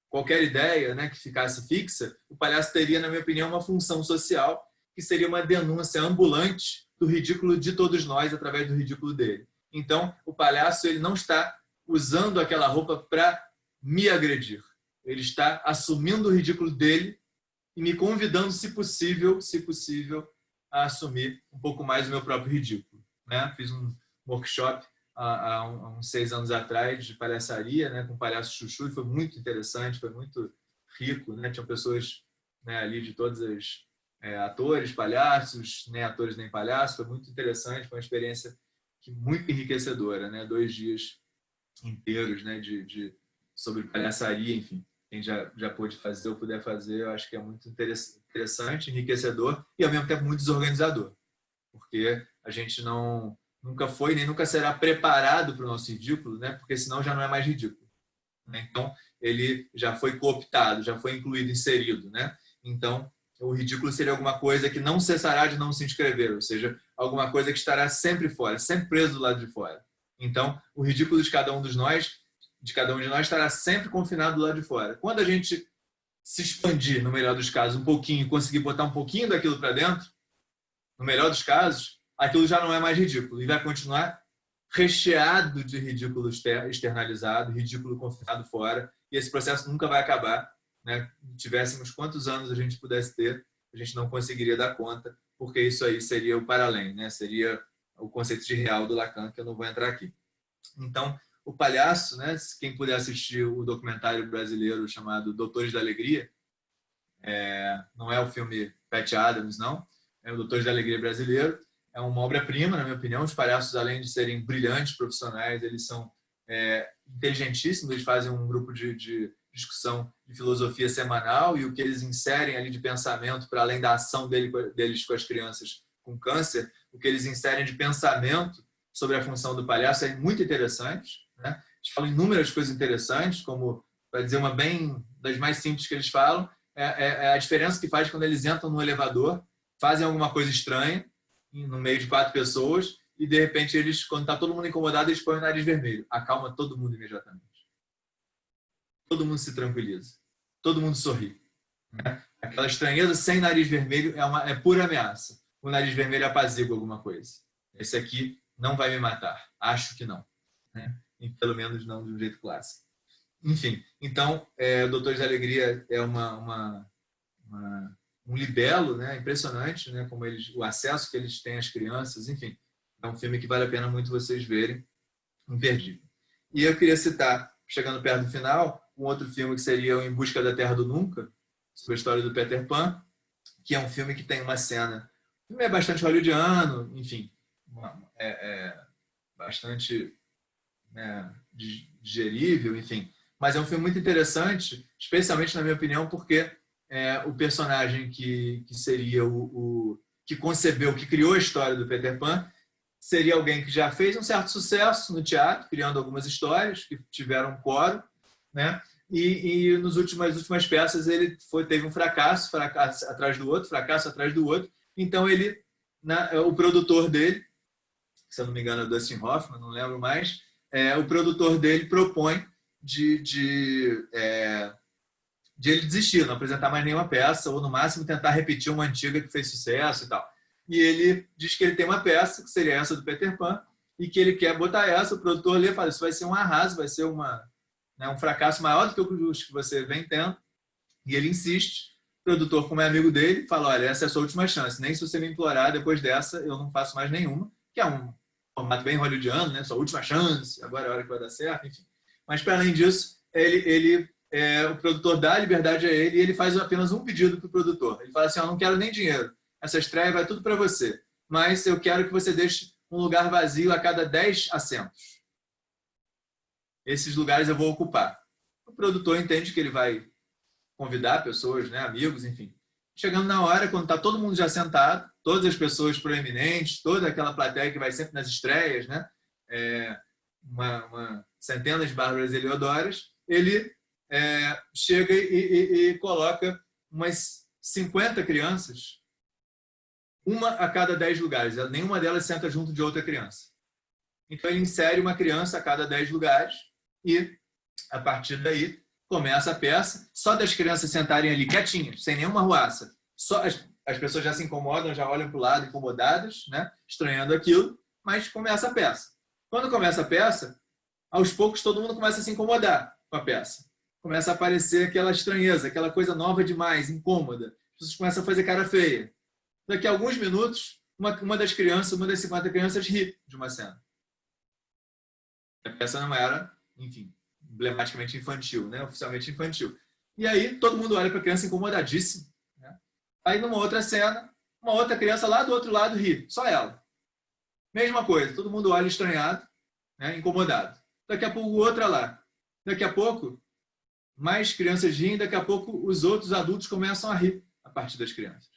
Speaker 2: qualquer ideia, né, que ficasse fixa, o palhaço teria, na minha opinião, uma função social que seria uma denúncia ambulante do ridículo de todos nós através do ridículo dele. Então, o palhaço ele não está usando aquela roupa para me agredir. Ele está assumindo o ridículo dele e me convidando, se possível, a assumir um pouco mais o meu próprio ridículo. Né? Fiz um workshop há uns 6 anos atrás de palhaçaria, né, com o palhaço Chuchu, e foi muito interessante, foi muito rico. Né? Tinham pessoas, né, ali de todos os atores, palhaços, nem atores nem palhaços. Foi muito interessante, foi uma experiência muito enriquecedora. Né? 2 dias inteiros, né, sobre palhaçaria, enfim. Quem já pôde fazer ou puder fazer, eu acho que é muito interessante, enriquecedor e, ao mesmo tempo, muito desorganizador. Porque a gente nunca foi nem nunca será preparado para o nosso ridículo, né? Porque senão já não é mais ridículo. Né? Então, ele já foi cooptado, já foi incluído, inserido. Né? Então, o ridículo seria alguma coisa que não cessará de não se inscrever, ou seja, alguma coisa que estará sempre fora, sempre preso do lado de fora. Então, o ridículo de cada um de nós estará sempre confinado do lado de fora. Quando a gente se expandir, no melhor dos casos, um pouquinho, conseguir botar um pouquinho daquilo para dentro, no melhor dos casos, aquilo já não é mais ridículo e vai continuar recheado de ridículo externalizado, ridículo confinado fora, e esse processo nunca vai acabar. Né? Tivéssemos quantos anos a gente pudesse ter, a gente não conseguiria dar conta, porque isso aí seria o para-além, né? Seria o conceito de real do Lacan, que eu não vou entrar aqui. Então, o palhaço, né? Quem puder assistir o documentário brasileiro chamado Doutores da Alegria, não é o filme Patch Adams, não, é o Doutores da Alegria brasileiro, é uma obra-prima, na minha opinião. Os palhaços, além de serem brilhantes profissionais, eles são inteligentíssimos, eles fazem um grupo de discussão de filosofia semanal, e o que eles inserem ali de pensamento, para além da ação deles com as crianças com câncer, o que eles inserem de pensamento sobre a função do palhaço é muito interessante. Né? Eles falam inúmeras coisas interessantes, como, para dizer uma bem das mais simples que eles falam, é a diferença que faz quando eles entram no elevador, fazem alguma coisa estranha, no meio de 4 pessoas, e de repente, eles, quando está todo mundo incomodado, eles põem o nariz vermelho. Acalma todo mundo imediatamente. Todo mundo se tranquiliza. Todo mundo sorri. Né? Aquela estranheza sem nariz vermelho é pura ameaça. O nariz vermelho apazigua alguma coisa. Esse aqui não vai me matar. Acho que não. Né? E pelo menos não de um jeito clássico. Enfim, então, Doutores da Alegria é um libelo, né? Impressionante, né? Como o acesso que eles têm às crianças. Enfim, é um filme que vale a pena muito vocês verem. Imperdível. E eu queria citar, chegando perto do final, um outro filme que seria o Em Busca da Terra do Nunca, sobre a história do Peter Pan, que é um filme que tem uma cena... O filme é bastante hollywoodiano, enfim, bastante, né, digerível, enfim. Mas é um filme muito interessante, especialmente, na minha opinião, porque o personagem que seria que concebeu, que criou a história do Peter Pan, seria alguém que já fez um certo sucesso no teatro, criando algumas histórias que tiveram um coro, né? E nas últimas peças ele teve um fracasso atrás do outro, fracasso atrás do outro. Então o produtor dele, se eu não me engano é o Dustin Hoffman, não lembro mais, o produtor dele propõe de ele desistir, não apresentar mais nenhuma peça, ou no máximo tentar repetir uma antiga que fez sucesso e tal. E ele diz que ele tem uma peça, que seria essa do Peter Pan, e que ele quer botar essa. O produtor lê e fala: isso vai ser um arraso, vai ser um fracasso maior do que os que você vem tendo. E ele insiste. O produtor, como é amigo dele, fala: olha, essa é a sua última chance. Nem se você me implorar, depois dessa eu não faço mais nenhuma. Que é um formato bem hollywoodiano, né? Sua última chance, agora é a hora que vai dar certo, enfim. Mas, para além disso, o produtor dá a liberdade a ele, e ele faz apenas um pedido para o produtor. Ele fala assim: eu não quero nem dinheiro. Essa estreia vai tudo para você, mas eu quero que você deixe um lugar vazio a cada 10 assentos. Esses lugares eu vou ocupar. O produtor entende que ele vai convidar pessoas, né, amigos, enfim. Chegando na hora, quando está todo mundo já sentado, todas as pessoas proeminentes, toda aquela plateia que vai sempre nas estreias, né, centenas de Bárbaras Heliodoras, ele chega e coloca umas 50 crianças, uma a cada 10 lugares. Nenhuma delas senta junto de outra criança. Então, ele insere uma criança a cada 10 lugares e, a partir daí, começa a peça. Só das crianças sentarem ali quietinhas, sem nenhuma ruaça. Só as pessoas já se incomodam, já olham para o lado incomodadas, né? Estranhando aquilo, mas começa a peça. Quando começa a peça, aos poucos todo mundo começa a se incomodar com a peça. Começa a aparecer aquela estranheza, aquela coisa nova demais, incômoda. As pessoas começam a fazer cara feia. Daqui a alguns minutos, uma das crianças, uma das 50 crianças ri de uma cena. A peça não era, enfim, emblematicamente infantil, né? Oficialmente infantil. E aí todo mundo olha para a criança incomodadíssima. Né? Aí numa outra cena, uma outra criança lá do outro lado ri, só ela. Mesma coisa, todo mundo olha estranhado, né? Incomodado. Daqui a pouco outra lá. Daqui a pouco mais crianças riem, daqui a pouco os outros adultos começam a rir a partir das crianças.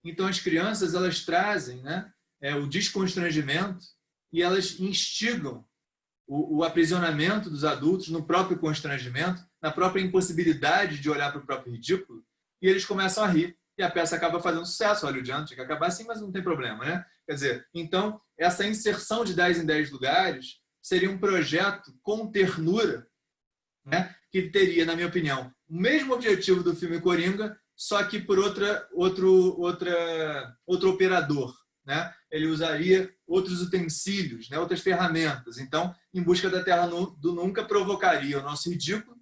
Speaker 2: Então as crianças elas trazem, né, o desconstrangimento e elas instigam o aprisionamento dos adultos no próprio constrangimento, na própria impossibilidade de olhar para o próprio ridículo, e eles começam a rir. E a peça acaba fazendo sucesso, olha o diante, tinha que acabar assim, mas não tem problema, né? Quer dizer, então, essa inserção de 10 em 10 lugares seria um projeto com ternura, né? Que teria, na minha opinião, o mesmo objetivo do filme Coringa, só que por outro operador. Né? Ele usaria outros utensílios, né? Outras ferramentas. Então, Em Busca da Terra do Nunca provocaria o nosso ridículo,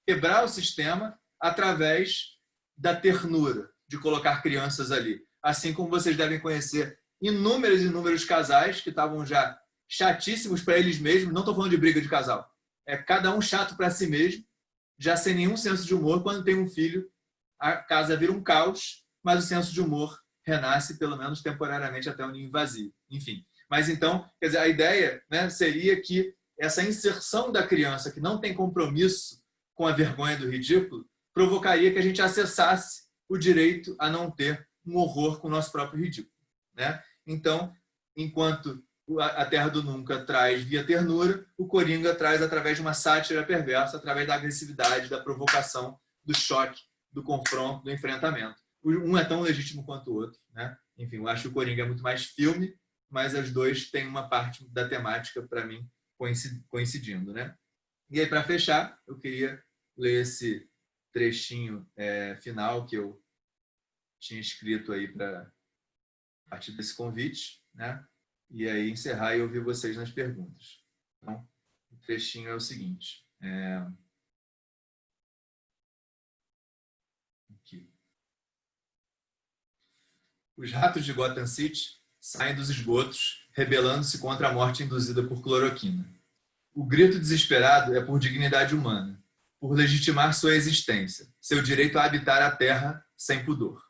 Speaker 2: quebrar o sistema através da ternura, de colocar crianças ali. Assim como vocês devem conhecer inúmeros e inúmeros casais que estavam já chatíssimos para eles mesmos, não estou falando de briga de casal, é cada um chato para si mesmo, já sem nenhum senso de humor. Quando tem um filho, a casa vira um caos, mas o senso de humor renasce, pelo menos temporariamente, até o ninho vazio. Enfim. Mas então, quer dizer, a ideia, né, seria que essa inserção da criança, que não tem compromisso com a vergonha do ridículo, provocaria que a gente acessasse o direito a não ter um horror com o nosso próprio ridículo. Né? Então, enquanto a Terra do Nunca traz via ternura, o Coringa traz através de uma sátira perversa, através da agressividade, da provocação, do choque, do confronto, do enfrentamento. Um é tão legítimo quanto o outro. Né? Enfim, eu acho que o Coringa é muito mais filme, mas os dois têm uma parte da temática, para mim, coincidindo. Né? E aí, para fechar, eu queria ler esse trechinho final que eu tinha escrito aí a partir desse convite, né? E aí encerrar e ouvir vocês nas perguntas. Então, o trechinho é o seguinte. Aqui. Os ratos de Gotham City saem dos esgotos, rebelando-se contra a morte induzida por cloroquina. O grito desesperado é por dignidade humana, por legitimar sua existência, seu direito a habitar a terra sem pudor.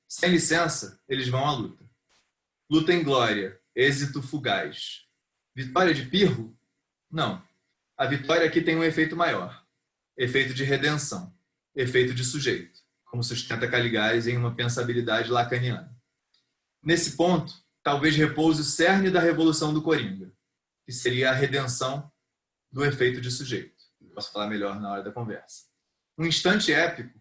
Speaker 2: Sem licença, eles vão à luta. Luta em glória, êxito fugaz. Vitória de pirro? Não. A vitória aqui tem um efeito maior. Efeito de redenção. Efeito de sujeito, como sustenta Caligares em uma pensabilidade lacaniana. Nesse ponto, talvez repouse o cerne da revolução do Coringa, que seria a redenção do efeito de sujeito. Posso falar melhor na hora da conversa. Um instante épico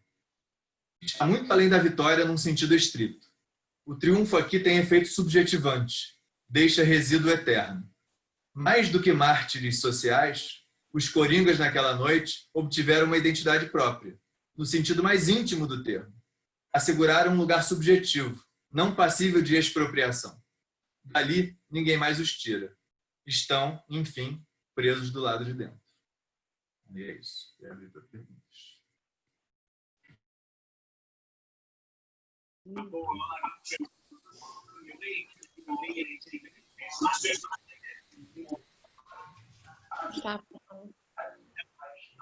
Speaker 2: está muito além da vitória num sentido estrito. O triunfo aqui tem efeito subjetivante, deixa resíduo eterno. Mais do que mártires sociais, os coringas naquela noite obtiveram uma identidade própria, no sentido mais íntimo do termo. Asseguraram um lugar subjetivo, não passível de expropriação. Dali, ninguém mais os tira. Estão, enfim, presos do lado de dentro. E é isso. E abrir para perguntas.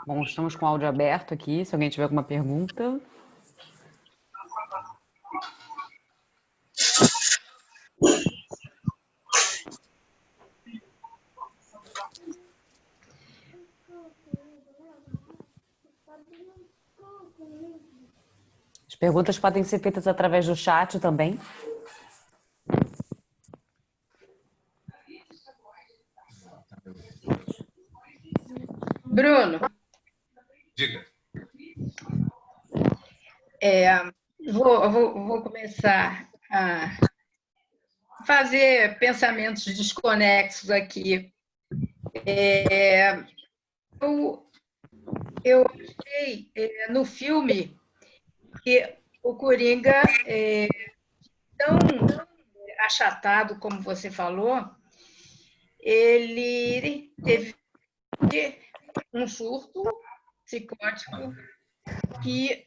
Speaker 3: Bom, estamos com o áudio aberto aqui, se alguém tiver alguma pergunta. As perguntas podem ser feitas através do chat também.
Speaker 1: Bruno.
Speaker 2: Diga.
Speaker 1: Vou começar a
Speaker 4: fazer pensamentos desconexos aqui. Eu achei no filme que o Coringa tão achatado, como você falou, ele teve um surto psicótico que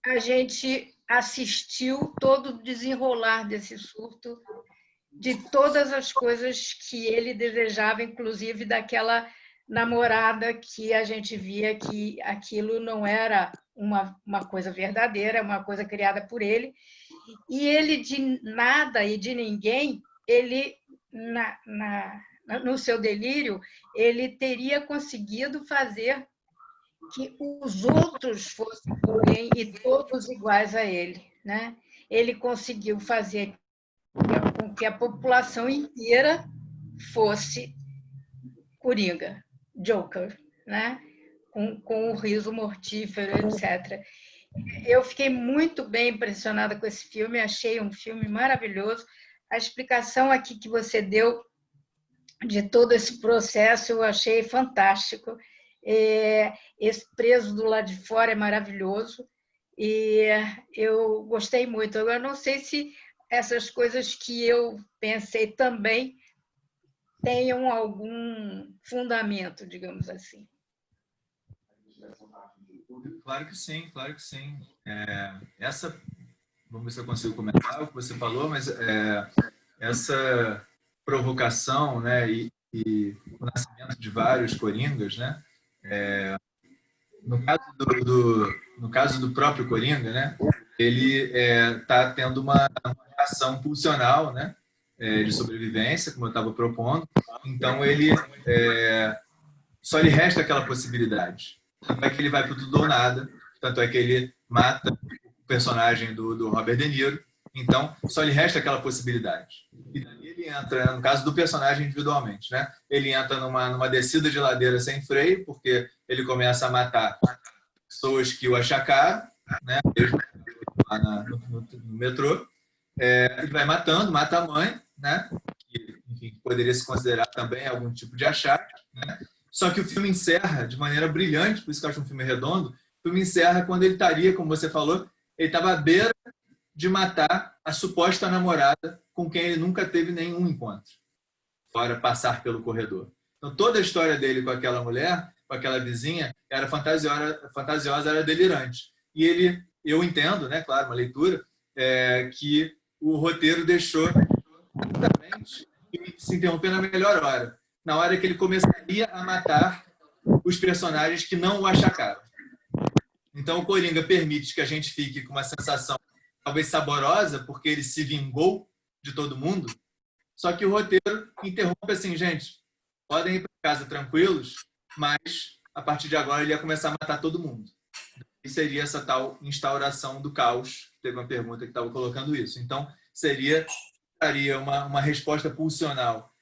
Speaker 4: a gente assistiu todo o desenrolar desse surto, de todas as coisas que ele desejava, inclusive daquela namorada que a gente via que aquilo não era uma coisa verdadeira, uma coisa criada por ele. E ele, de nada e de ninguém, ele, no seu delírio, ele teria conseguido fazer que os outros fossem bem e todos iguais a ele, né? Ele conseguiu fazer com que a população inteira fosse Coringa, Joker, né? Com o riso mortífero, etc. Eu fiquei muito bem impressionada com esse filme, achei um filme maravilhoso. A explicação aqui que você deu de todo esse processo eu achei fantástico. Esse preso do lado de fora é maravilhoso e eu gostei muito. Eu não sei se essas coisas que eu pensei também tenham algum fundamento, digamos assim.
Speaker 2: Claro que sim, claro que sim. Vamos ver se eu consigo comentar o que você falou, mas essa provocação, né, e o nascimento de vários coringas, né, no caso do próprio Coringa, né, ele está tendo uma ação pulsional, né, de sobrevivência, como eu estava propondo. Então ele só lhe resta aquela possibilidade. Tanto é que ele vai para tudo ou nada. Tanto é que ele mata o personagem do Robert De Niro. Então só lhe resta aquela possibilidade. E daí ele entra, no caso do personagem individualmente, né? Ele entra numa descida de ladeira sem freio, porque ele começa a matar pessoas que o achacaram, né? Lá no metrô. Ele vai matando, mata a mãe, né? Que, enfim, poderia se considerar também algum tipo de achado, né? Só que o filme encerra de maneira brilhante, por isso que eu acho um filme redondo. O filme encerra quando ele estaria, como você falou, ele estava à beira de matar a suposta namorada com quem ele nunca teve nenhum encontro, fora passar pelo corredor. Então toda a história dele com aquela mulher, com aquela vizinha, era fantasiosa, era delirante. E ele, eu entendo, né, claro, uma leitura, que o roteiro deixou exatamente se interromper na melhor hora, na hora que ele começaria a matar os personagens que não o achacaram. Então o Coringa permite que a gente fique com uma sensação talvez saborosa, porque ele se vingou de todo mundo, só que o roteiro interrompe assim, gente, podem ir para casa tranquilos, mas a partir de agora ele ia começar a matar todo mundo. E seria essa tal instauração do caos. Teve uma pergunta que estava colocando isso. Então, seria uma resposta pulsional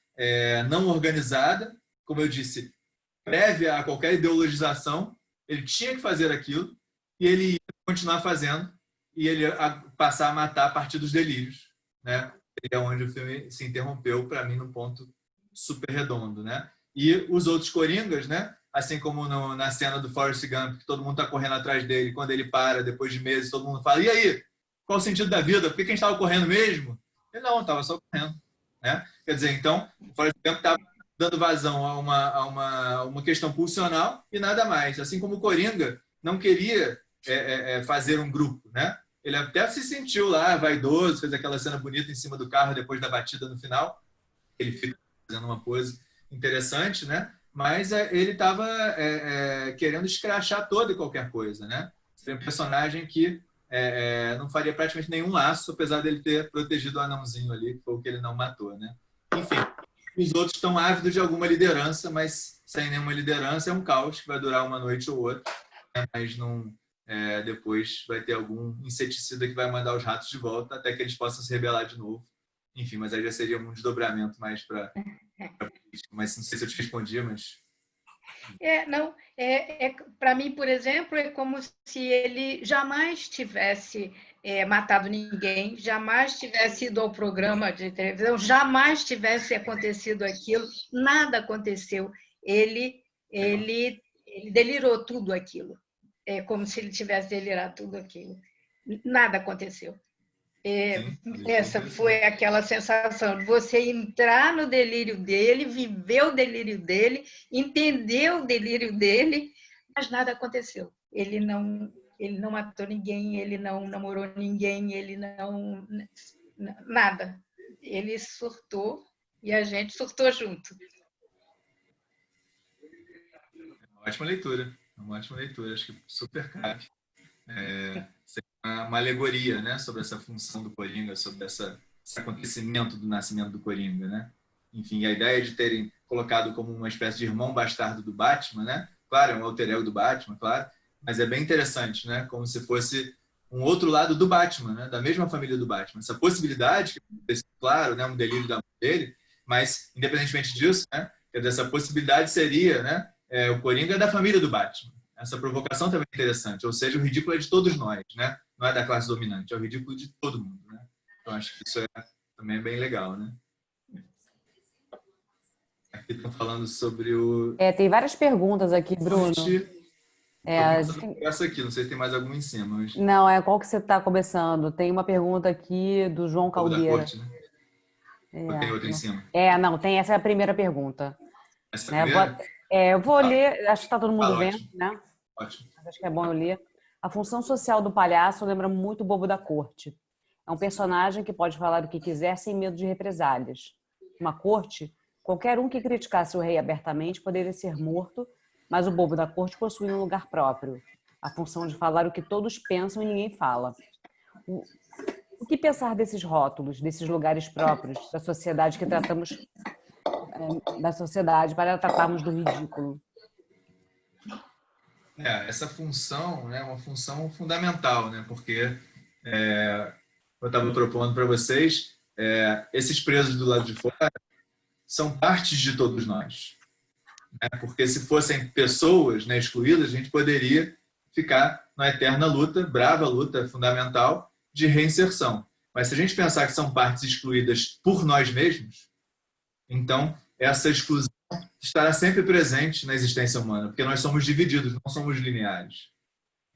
Speaker 2: não organizada, como eu disse, prévia a qualquer ideologização. Ele tinha que fazer aquilo e ele ia continuar fazendo e ele ia passar a matar a partir dos delírios, né? É onde o filme se interrompeu, para mim, num ponto super redondo, né? E os outros coringas, né? Assim como na cena do Forrest Gump, que todo mundo está correndo atrás dele, quando ele para, depois de meses, todo mundo fala, e aí? Qual o sentido da vida? Por que a gente estava correndo mesmo? Ele não, estava só correndo, né? Quer dizer, então, o Forrest Gump estava dando vazão a uma questão pulsional e nada mais. Assim como o Coringa não queria fazer um grupo, né? Ele até se sentiu lá, vaidoso, fez aquela cena bonita em cima do carro depois da batida no final. Ele fica fazendo uma pose interessante, né? Mas ele estava querendo escrachar toda e qualquer coisa, né? Seria um personagem que não faria praticamente nenhum laço, apesar dele ter protegido o anãozinho ali, que foi o que ele não matou, né? Enfim, os outros estão ávidos de alguma liderança, mas sem nenhuma liderança é um caos que vai durar uma noite ou outra, né? Mas não... depois vai ter algum inseticida que vai mandar os ratos de volta até que eles possam se rebelar de novo. Enfim, mas aí já seria um desdobramento mais para política. Mas não sei se eu te respondi, mas...
Speaker 4: Para mim, por exemplo, é como se ele jamais tivesse matado ninguém, jamais tivesse ido ao programa de televisão, jamais tivesse acontecido aquilo, nada aconteceu. Ele delirou tudo aquilo. É como se ele tivesse delirado tudo aquilo. Nada aconteceu. Essa foi aquela sensação de você entrar no delírio dele, viver o delírio dele, entender o delírio dele, mas nada aconteceu. Ele não matou ninguém, ele não namorou ninguém, ele não... nada. Ele surtou e a gente surtou junto.
Speaker 2: Uma ótima leitura. Uma ótima leitura. Acho que super cabe. Uma alegoria, né, sobre essa função do Coringa, sobre esse acontecimento do nascimento do Coringa, né? Enfim, a ideia de terem colocado como uma espécie de irmão bastardo do Batman, né? Claro, é um alter ego do Batman, claro, mas é bem interessante, né? Como se fosse um outro lado do Batman, né? Da mesma família do Batman. Essa possibilidade, que claro, né, um delírio da mãe dele, mas independentemente disso, né? Quer dizer, essa possibilidade seria, né? O Coringa é da família do Batman. Essa provocação também é interessante, ou seja, o ridículo é de todos nós, né? Não é da classe dominante, é o ridículo de todo mundo, né? Então acho que isso também é bem legal, né? Aqui estão falando sobre o...
Speaker 3: Tem várias perguntas aqui, Bruno.
Speaker 2: Essa aqui, não sei se tem mais alguma em cima. Mas...
Speaker 3: Não, qual que você está começando? Tem uma pergunta aqui do João Caldeira.
Speaker 2: Da corte, né? Ou tem outra em cima?
Speaker 3: Não, tem. Essa é a primeira pergunta.
Speaker 2: Essa é a primeira?
Speaker 3: Eu vou ler, acho que está todo mundo vendo,
Speaker 2: ótimo.
Speaker 3: né?
Speaker 2: Ótimo.
Speaker 3: Acho que é bom eu ler. A função social do palhaço lembra muito o Bobo da Corte. É um personagem que pode falar o que quiser sem medo de represálias. Uma corte, qualquer um que criticasse o rei abertamente poderia ser morto, mas o Bobo da Corte possui um lugar próprio. A função de falar o que todos pensam e ninguém fala. O que pensar desses rótulos, desses lugares próprios da sociedade que tratamos da sociedade para tratarmos do ridículo?
Speaker 2: Essa função, né, é uma função fundamental, né, porque eu estava propondo para vocês, esses presos do lado de fora são partes de todos nós, né, porque se fossem pessoas, né, excluídas, a gente poderia ficar na eterna luta, brava luta fundamental de reinserção. Mas se a gente pensar que são partes excluídas por nós mesmos, então essa exclusão estará sempre presente na existência humana, porque nós somos divididos, não somos lineares,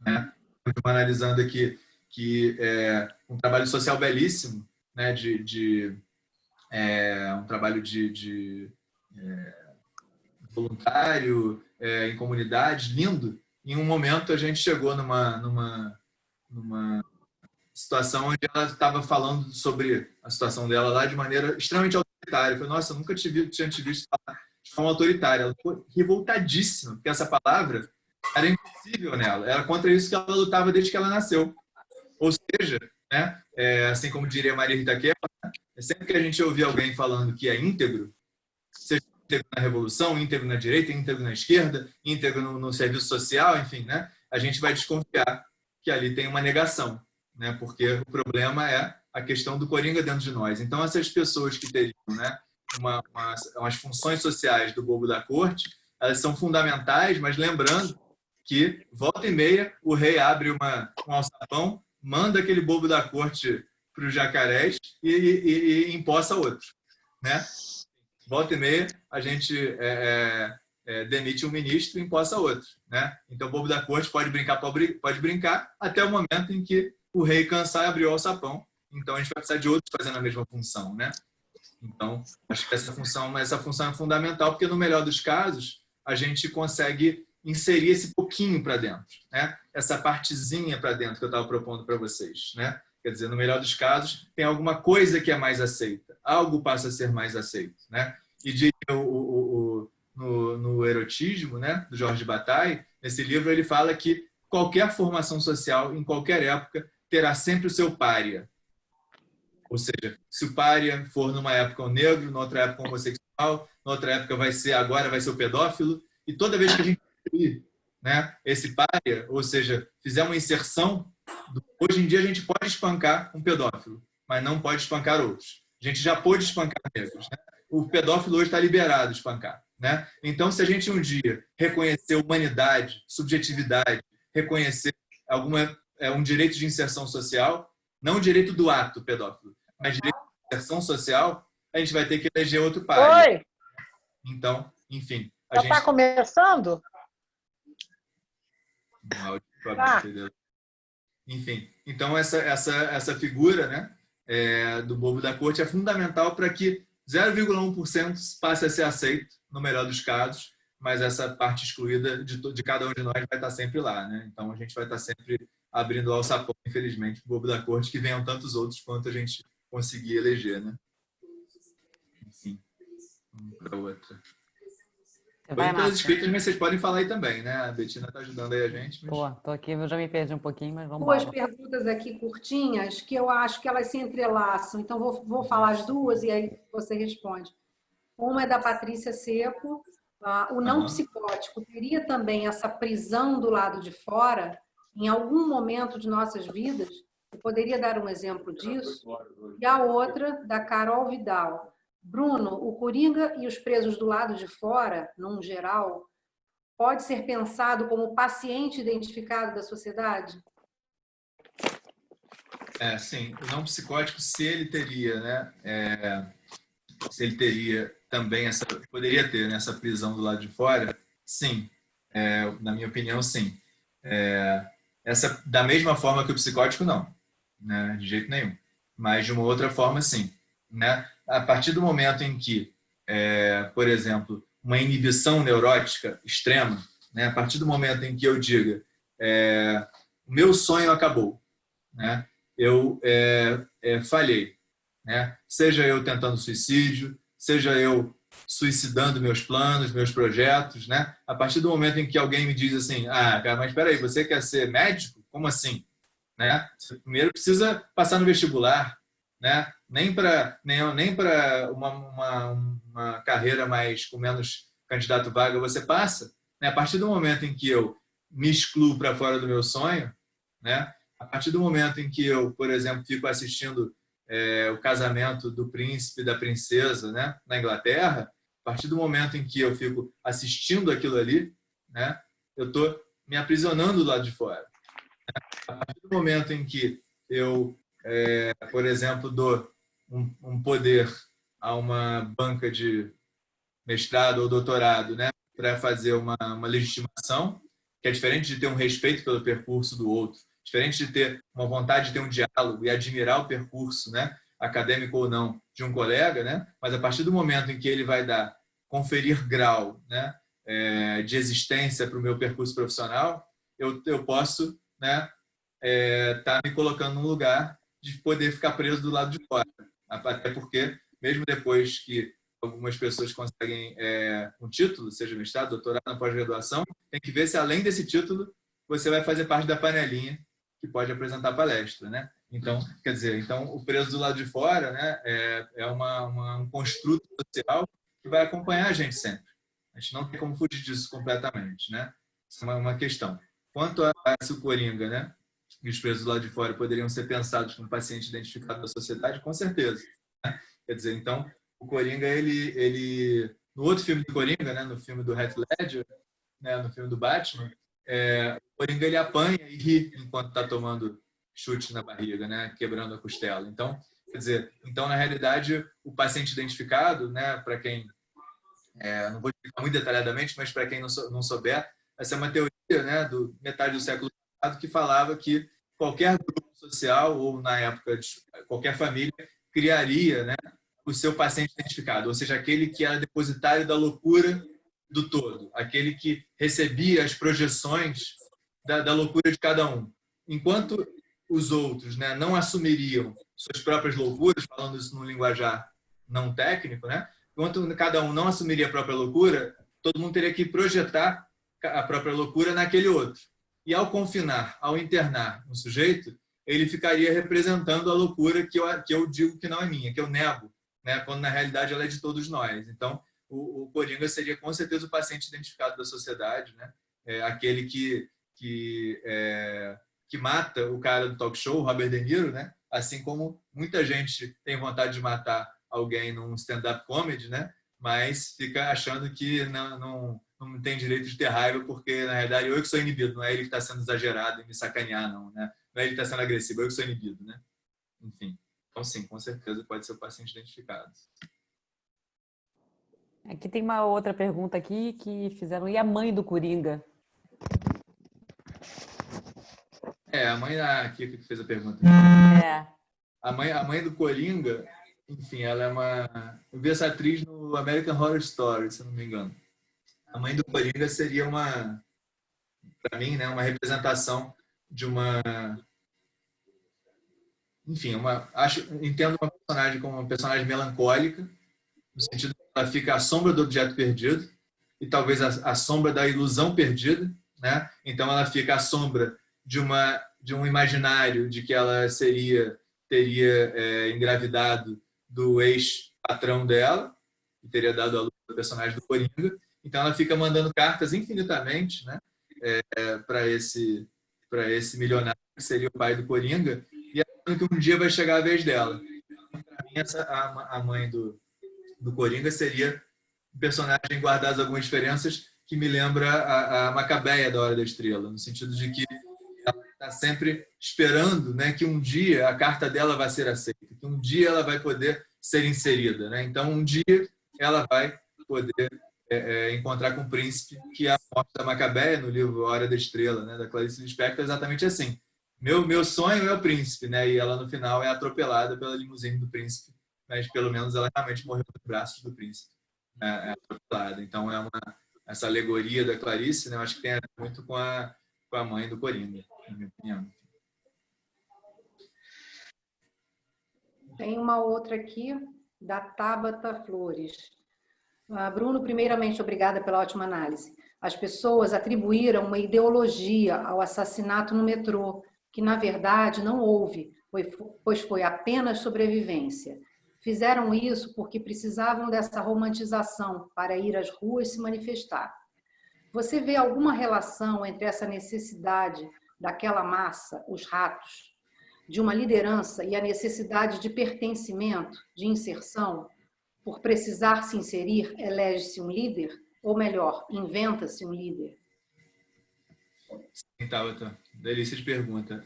Speaker 2: né? Estamos analisando aqui que um trabalho social belíssimo, né? Um trabalho de voluntário em comunidades, lindo. Em um momento a gente chegou numa situação onde ela estava falando sobre a situação dela lá de maneira extremamente autoritária. Eu falei, nossa, eu nunca tinha te visto falar de forma autoritária. Ela ficou revoltadíssima, porque essa palavra era impossível nela. Era contra isso que ela lutava desde que ela nasceu. Ou seja, né, assim como diria Maria Rita Kepler, né, sempre que a gente ouvir alguém falando que é íntegro, seja íntegro na revolução, íntegro na direita, íntegro na esquerda, íntegro no serviço social, enfim, né, a gente vai desconfiar que ali tem uma negação, né, porque o problema é a questão do Coringa dentro de nós. Então, essas pessoas que teriam, né, umas funções sociais do Bobo da Corte, elas são fundamentais, mas lembrando que, volta e meia, o rei abre um alçapão, manda aquele Bobo da Corte para os jacarés e empossa outro, né? Volta e meia, a gente demite um ministro e empossa outro, né? Então, o Bobo da Corte pode brincar até o momento em que o rei cansar e abrir o alçapão. Então, a gente vai precisar de outros fazendo a mesma função, né? Então, acho que essa função é fundamental, porque no melhor dos casos, a gente consegue inserir esse pouquinho para dentro, né? Essa partezinha para dentro que eu estava propondo para vocês, né? Quer dizer, no melhor dos casos, tem alguma coisa que é mais aceita, algo passa a ser mais aceito, né? E diria no Erotismo, né, do Jorge Bataille, nesse livro ele fala que qualquer formação social, em qualquer época, terá sempre o seu pária. Ou seja, se o pária for numa época um negro, noutra época um homossexual, noutra época agora vai ser o pedófilo, e toda vez que a gente incluir, né, esse pária, ou seja, fizer uma inserção, hoje em dia a gente pode espancar um pedófilo, mas não pode espancar outros. A gente já pôde espancar negros, né? O pedófilo hoje está liberado de espancar, né? Então, se a gente um dia reconhecer humanidade, subjetividade, reconhecer um direito de inserção social, não o direito do ato pedófilo, mas direito de inserção social, a gente vai ter que eleger outro par.
Speaker 5: Oi!
Speaker 2: Então, enfim.
Speaker 5: Já está começando?
Speaker 2: Enfim, então essa figura, né, do bobo da corte é fundamental para que 0,1% passe a ser aceito, no melhor dos casos, mas essa parte excluída de cada um de nós vai estar sempre lá, né? Então a gente vai estar sempre abrindo o alçapão, infelizmente, o bobo da corte, que venham tantos outros quanto a gente conseguir eleger, né? Enfim, vamos para outra. Foi em todas escritas, mas vocês podem falar aí também, né? A Betina está ajudando aí a gente. Mas...
Speaker 3: Pô, tô aqui, eu já me perdi um pouquinho, mas vamos
Speaker 1: Duas
Speaker 3: lá.
Speaker 1: perguntas aqui curtinhas que eu acho que elas se entrelaçam. Então, vou falar as duas e aí você responde. Uma é da Patrícia Seco. O não psicótico teria também essa prisão do lado de fora em algum momento de nossas vidas? Você poderia dar um exemplo disso? E a outra, da Carol Vidal. Bruno, o Coringa e os presos do lado de fora, num geral, pode ser pensado como paciente identificado da sociedade?
Speaker 2: Sim. O não psicótico, se ele teria, né, se ele teria também poderia ter essa prisão do lado de fora, sim. Na minha opinião, sim. Da mesma forma que o psicótico, não, né, de jeito nenhum. Mas de uma outra forma, sim, né? A partir do momento em que, por exemplo, uma inibição neurótica extrema, né? A partir do momento em que eu diga o meu sonho acabou, né? Eu falhei, né? Seja eu tentando suicídio, seja eu suicidando meus planos, meus projetos, né? A partir do momento em que alguém me diz assim, cara, mas espera aí, você quer ser médico? Como assim? Né? Você primeiro precisa passar no vestibular, né? Nem para uma carreira mais com menos candidato vaga você passa, né? A partir do momento em que eu me excluo para fora do meu sonho, né? A partir do momento em que eu, por exemplo, fico assistindo o casamento do príncipe e da princesa, né, na Inglaterra, a partir do momento em que eu fico assistindo aquilo ali, né, eu estou me aprisionando do lado de fora. A partir do momento em que eu, por exemplo, dou um poder a uma banca de mestrado ou doutorado, né, para fazer uma legitimação, que é diferente de ter um respeito pelo percurso do outro, diferente de ter uma vontade de ter um diálogo e admirar o percurso, né, acadêmico ou não, de um colega, né, mas a partir do momento em que ele vai conferir grau, né, de existência para o meu percurso profissional, eu posso, né, tá me colocando num lugar de poder ficar preso do lado de fora. Até porque, mesmo depois que algumas pessoas conseguem um título, seja mestrado, doutorado, na pós-graduação, tem que ver se, além desse título, você vai fazer parte da panelinha que pode apresentar palestra, né? Então, quer dizer, o preso do lado de fora, né, é um construto social que vai acompanhar a gente sempre. A gente não tem como fugir disso completamente, né? Isso é uma questão. Quanto a se o Coringa, né, e os presos do lado de fora poderiam ser pensados como paciente identificado da sociedade, com certeza. Né? Quer dizer, então, o Coringa, ele no outro filme do Coringa, né, no filme do Heath Ledger, né, no filme do Batman, o Coringa ele apanha e ri enquanto está tomando chute na barriga, né, quebrando a costela. Então, quer dizer, na realidade, o paciente identificado, né, para quem não vou explicar muito detalhadamente, mas para quem não souber, essa é uma teoria, né, do metade do século passado que falava que qualquer grupo social ou na época de qualquer família criaria, né, o seu paciente identificado, ou seja, aquele que era depositário da loucura do todo, aquele que recebia as projeções da loucura de cada um. Enquanto os outros, né, não assumiriam suas próprias loucuras, falando isso num linguajar não técnico, né, enquanto cada um não assumiria a própria loucura, todo mundo teria que projetar a própria loucura naquele outro. E ao confinar, ao internar um sujeito, ele ficaria representando a loucura que eu digo que não é minha, que eu nego, né, quando na realidade ela é de todos nós. Então, o Coringa seria com certeza o paciente identificado da sociedade, né? Aquele que mata o cara do talk show, o Robert De Niro, né? Assim como muita gente tem vontade de matar alguém num stand-up comedy, né? Mas fica achando que não tem direito de ter raiva porque, na realidade, eu que sou inibido, não é ele que está sendo exagerado em me sacanear, não, né? Não é ele que está sendo agressivo, eu que sou inibido, né? enfim. Então, sim, com certeza pode ser o paciente identificado.
Speaker 3: Aqui tem uma outra pergunta aqui que fizeram. E a mãe do Coringa?
Speaker 2: A mãe aqui que fez a pergunta.
Speaker 3: É.
Speaker 2: A mãe do Coringa, enfim, ela é uma... Eu vi essa atriz no American Horror Story, se eu não me engano. A mãe do Coringa seria para mim, né, uma representação de uma... Enfim, entendo uma personagem como uma personagem melancólica, no sentido que ela fica à sombra do objeto perdido e talvez à sombra da ilusão perdida, né? Então ela fica à sombra de um imaginário de que ela teria engravidado do ex-patrão dela e teria dado a luz ao personagem do Coringa. Então ela fica mandando cartas infinitamente, né, para esse milionário que seria o pai do Coringa, e achando que um dia vai chegar a vez dela. Para mim, a mãe do Coringa seria um personagem, guardadas algumas diferenças, que me lembra a Macabeia da Hora da Estrela, no sentido de que ela está sempre esperando, né, que um dia a carta dela vai ser aceita, que um dia ela vai poder ser inserida, né? Então, um dia ela vai poder encontrar com o príncipe, que é a morte da Macabeia, no livro A Hora da Estrela, né, da Clarice Lispector, é exatamente assim. Meu sonho é o príncipe, né? E ela, no final, é atropelada pela limusine do príncipe, mas pelo menos ela realmente morreu nos braços do príncipe. É atropelada. Então, essa alegoria da Clarice, né, eu acho que tem a ver muito com a mãe do Coringa, na minha opinião.
Speaker 1: Tem uma outra aqui, da Tabata Flores. Bruno, primeiramente, obrigada pela ótima análise. As pessoas atribuíram uma ideologia ao assassinato no metrô, que, na verdade, não houve, pois foi apenas sobrevivência. Fizeram isso porque precisavam dessa romantização para ir às ruas se manifestar. Você vê alguma relação entre essa necessidade daquela massa, os ratos, de uma liderança e a necessidade de pertencimento, de inserção? Por precisar se inserir, elege-se um líder? Ou melhor, inventa-se um líder?
Speaker 2: Sim, Tabata. Delícia de pergunta.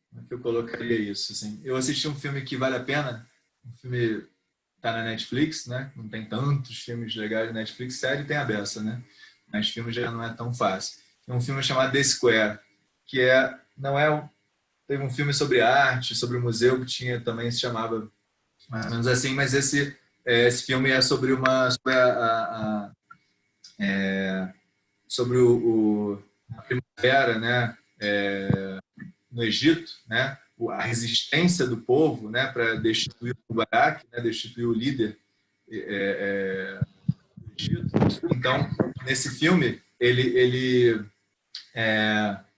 Speaker 2: Como é que eu colocaria isso? Assim, eu assisti um filme que vale a pena, um filme está na Netflix, né? Não tem tantos filmes legais na Netflix, série tem a beça, né? Mas filme já não é tão fácil. É um filme chamado The Square, que teve um filme sobre arte, sobre o museu, que também se chamava mais ou menos assim, mas esse filme é sobre a primavera, né? No Egito, né? A resistência do povo, né, para destituir o Mubarak, né, destituir o líder do Egito. Então, nesse filme, o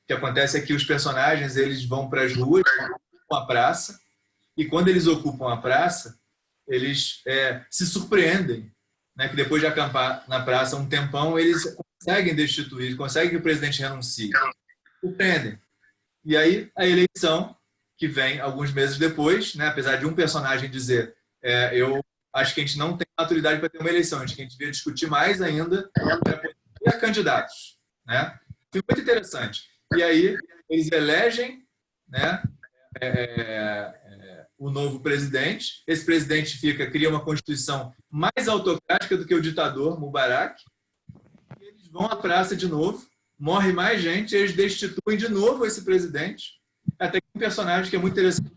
Speaker 2: que acontece é que os personagens eles vão para as ruas, ocupam a praça, e quando eles ocupam a praça, eles se surpreendem, né, que depois de acampar na praça um tempão, eles conseguem destituir, conseguem que o presidente renuncie. Surpreendem. E aí, a eleição, que vem alguns meses depois, né, apesar de um personagem dizer eu acho que a gente não tem maturidade para ter uma eleição, acho que a gente devia discutir mais ainda para poder ter candidatos. Né? Foi muito interessante. E aí, eles elegem, né, o novo presidente. Esse presidente cria uma constituição mais autocrática do que o ditador Mubarak. E eles vão à praça de novo, morre mais gente, eles destituem de novo esse presidente. Até que um personagem que é muito interessante,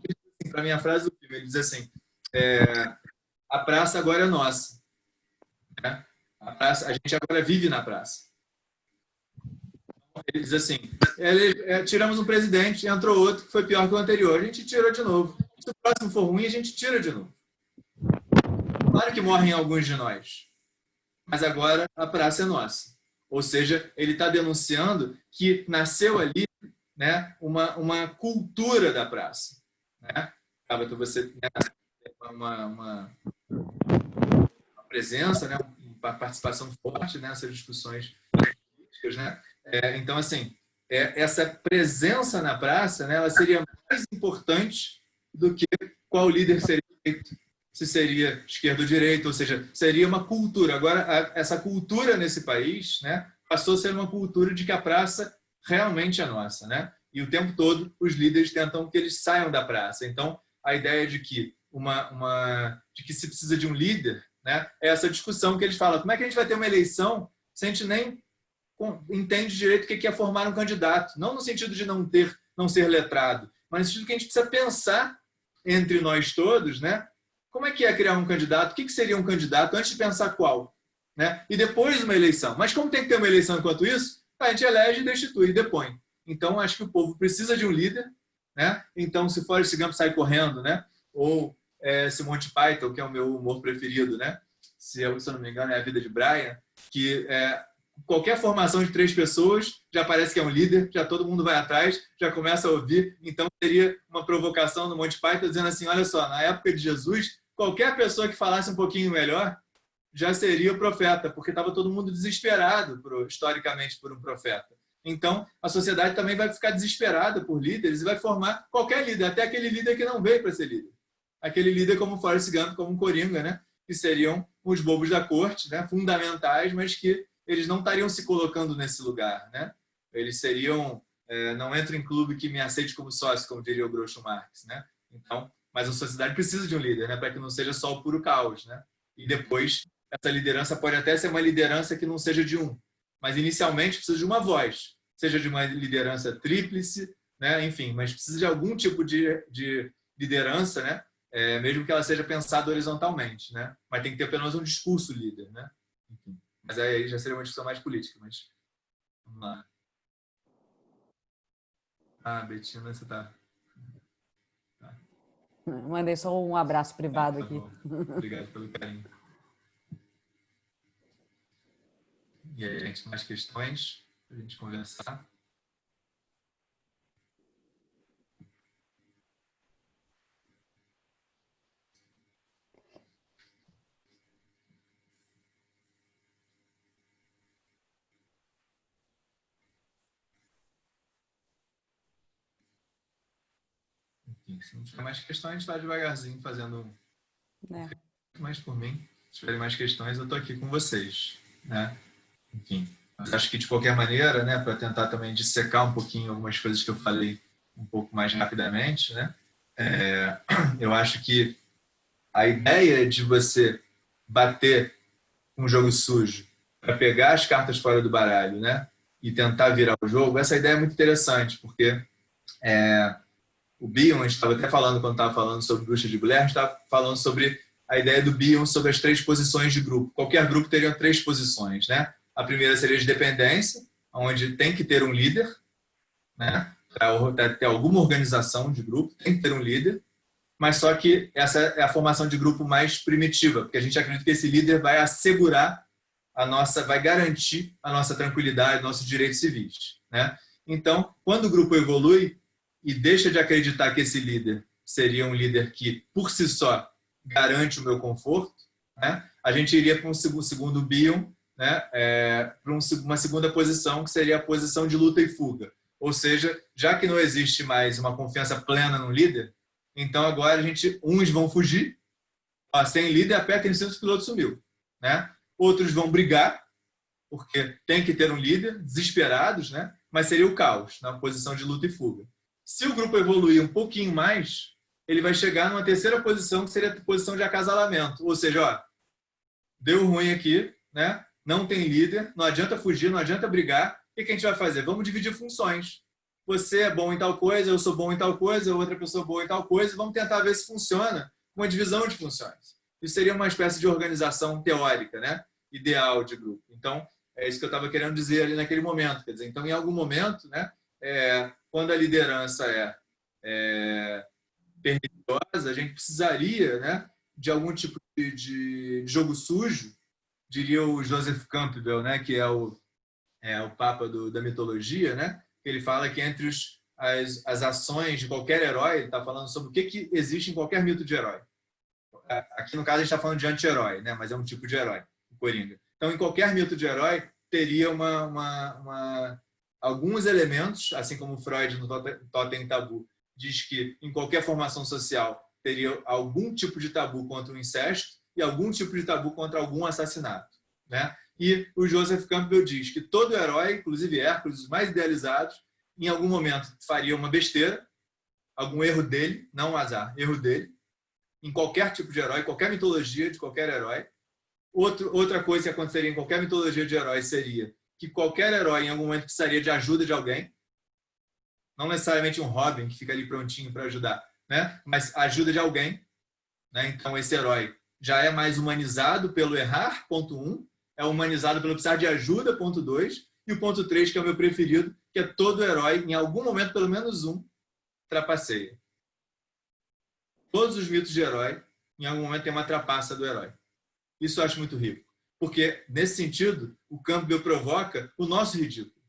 Speaker 2: para mim, a frase do filme, ele diz assim, a praça agora é nossa. Né? A gente agora vive na praça. Ele diz assim, tiramos um presidente, entrou outro que foi pior que o anterior, a gente tirou de novo. Se o próximo for ruim, a gente tira de novo. Claro que morrem alguns de nós, mas agora a praça é nossa. Ou seja, ele está denunciando que nasceu ali, né, uma cultura da praça. Né? Você tem uma presença, né, uma participação forte nessas discussões políticas. Né? Então, assim, essa presença na praça, né, ela seria mais importante do que qual líder seria eleito, se seria esquerda ou direita, ou seja, seria uma cultura. Agora, essa cultura nesse país, né, passou a ser uma cultura de que a praça realmente é nossa. Né? E o tempo todo os líderes tentam que eles saiam da praça. Então, a ideia de que de que se precisa de um líder, né, é essa discussão que eles falam. Como é que a gente vai ter uma eleição se a gente nem entende direito o que é formar um candidato? Não no sentido de não ser letrado, mas no sentido que a gente precisa pensar entre nós todos, né? Como é que é criar um candidato? O que seria um candidato antes de pensar qual? Né? E depois uma eleição. Mas como tem que ter uma eleição enquanto isso? A gente elege, destitui e depõe. Então, acho que o povo precisa de um líder, né? Então, se Forrest Gump sai correndo, né? Ou se Monty Python, que é o meu humor preferido, né? Se eu não me engano, é A Vida de Brian, que qualquer formação de 3 pessoas já parece que é um líder, já todo mundo vai atrás, já começa a ouvir. Então, seria uma provocação no Monty Python dizendo assim, olha só, na época de Jesus, qualquer pessoa que falasse um pouquinho melhor já seria o profeta, porque estava todo mundo desesperado, historicamente, por um profeta. Então, a sociedade também vai ficar desesperada por líderes e vai formar qualquer líder, até aquele líder que não veio para ser líder. Aquele líder como Forrest Gump, como Coringa, né? Que seriam os bobos da corte, né? Fundamentais, mas que eles não estariam se colocando nesse lugar, né? Eles seriam, não entro em clube que me aceite como sócio, como diria o Groucho Marx, né? Então, mas a sociedade precisa de um líder, né? Para que não seja só o puro caos, né? E depois, essa liderança pode até ser uma liderança que não seja de um, mas inicialmente precisa de uma voz, seja de uma liderança tríplice, né? Enfim, mas precisa de algum tipo de liderança, né? Mesmo que ela seja pensada horizontalmente, né? Mas tem que ter pelo menos um discurso líder, né? Enfim. Mas aí já seria uma discussão mais política, mas vamos lá. Betina, você tá...
Speaker 3: Mandei só um abraço privado aqui.
Speaker 2: Obrigado pelo carinho. E aí, gente, mais questões para a gente conversar? Enfim, se não tiver mais questões, a gente vai devagarzinho fazendo... Mas por mim, se tiverem mais questões, eu estou aqui com vocês, né? Enfim, mas acho que de qualquer maneira, né, para tentar também dissecar um pouquinho algumas coisas que eu falei um pouco mais rapidamente, né? Eu acho que a ideia de você bater um jogo sujo para pegar as cartas fora do baralho, né, e tentar virar o jogo, essa ideia é muito interessante, porque o Bion, a gente estava até falando quando estava falando sobre Bruxa de Blair, a gente estava falando sobre a ideia do Bion sobre as 3 posições de grupo. Qualquer grupo teria 3 posições, né? A primeira seria de dependência, onde tem que ter um líder, né? Para ter alguma organização de grupo, tem que ter um líder, mas só que essa é a formação de grupo mais primitiva, porque a gente acredita que esse líder vai assegurar vai garantir a nossa tranquilidade, nossos direitos civis, né? Então, quando o grupo evolui e deixa de acreditar que esse líder seria um líder que, por si só, garante o meu conforto, né? A gente iria para um segundo Bion, né? Para uma segunda posição, que seria a posição de luta e fuga. Ou seja, já que não existe mais uma confiança plena no líder, então agora uns vão fugir, sem líder, aperta em cima, o piloto sumiu, né? Outros vão brigar, porque tem que ter um líder, desesperados, né? Mas seria o caos, na posição de luta e fuga. Se o grupo evoluir um pouquinho mais, ele vai chegar numa terceira posição, que seria a posição de acasalamento. Ou seja, ó, deu ruim aqui, né? Não tem líder, não adianta fugir, não adianta brigar. O que a gente vai fazer? Vamos dividir funções. Você é bom em tal coisa, eu sou bom em tal coisa, outra pessoa é boa em tal coisa. Vamos tentar ver se funciona uma divisão de funções. Isso seria uma espécie de organização teórica, né? Ideal de grupo. Então, é isso que eu estava querendo dizer ali naquele momento. Quer dizer, então, em algum momento, né? Quando a liderança é perniciosa, a gente precisaria, né, de algum tipo de jogo sujo, diria o Joseph Campbell, né, que é o papa da mitologia, né, que ele fala que entre as ações de qualquer herói, ele está falando sobre o que existe em qualquer mito de herói. Aqui, no caso, a gente está falando de anti-herói, né, mas é um tipo de herói, o Coringa. Então, em qualquer mito de herói, teria alguns elementos, assim como Freud no Totem e Tabu diz que em qualquer formação social teria algum tipo de tabu contra o incesto e algum tipo de tabu contra algum assassinato, né? E o Joseph Campbell diz que todo herói, inclusive Hércules, os mais idealizados, em algum momento, faria uma besteira, algum erro dele, não um azar, erro dele, em qualquer tipo de herói, qualquer mitologia de qualquer herói. Outra coisa que aconteceria em qualquer mitologia de herói seria que qualquer herói, em algum momento, precisaria de ajuda de alguém. Não necessariamente um Robin, que fica ali prontinho para ajudar, né? Mas ajuda de alguém. Né? Então, esse herói já é mais humanizado pelo errar, ponto 1, é humanizado pelo precisar de ajuda, ponto 2, e o ponto 3, que é o meu preferido, que é todo herói, em algum momento, pelo menos um, trapaceia. Todos os mitos de herói, em algum momento, tem uma trapaça do herói. Isso eu acho muito rico. Porque, nesse sentido, o Campbell provoca o nosso ridículo.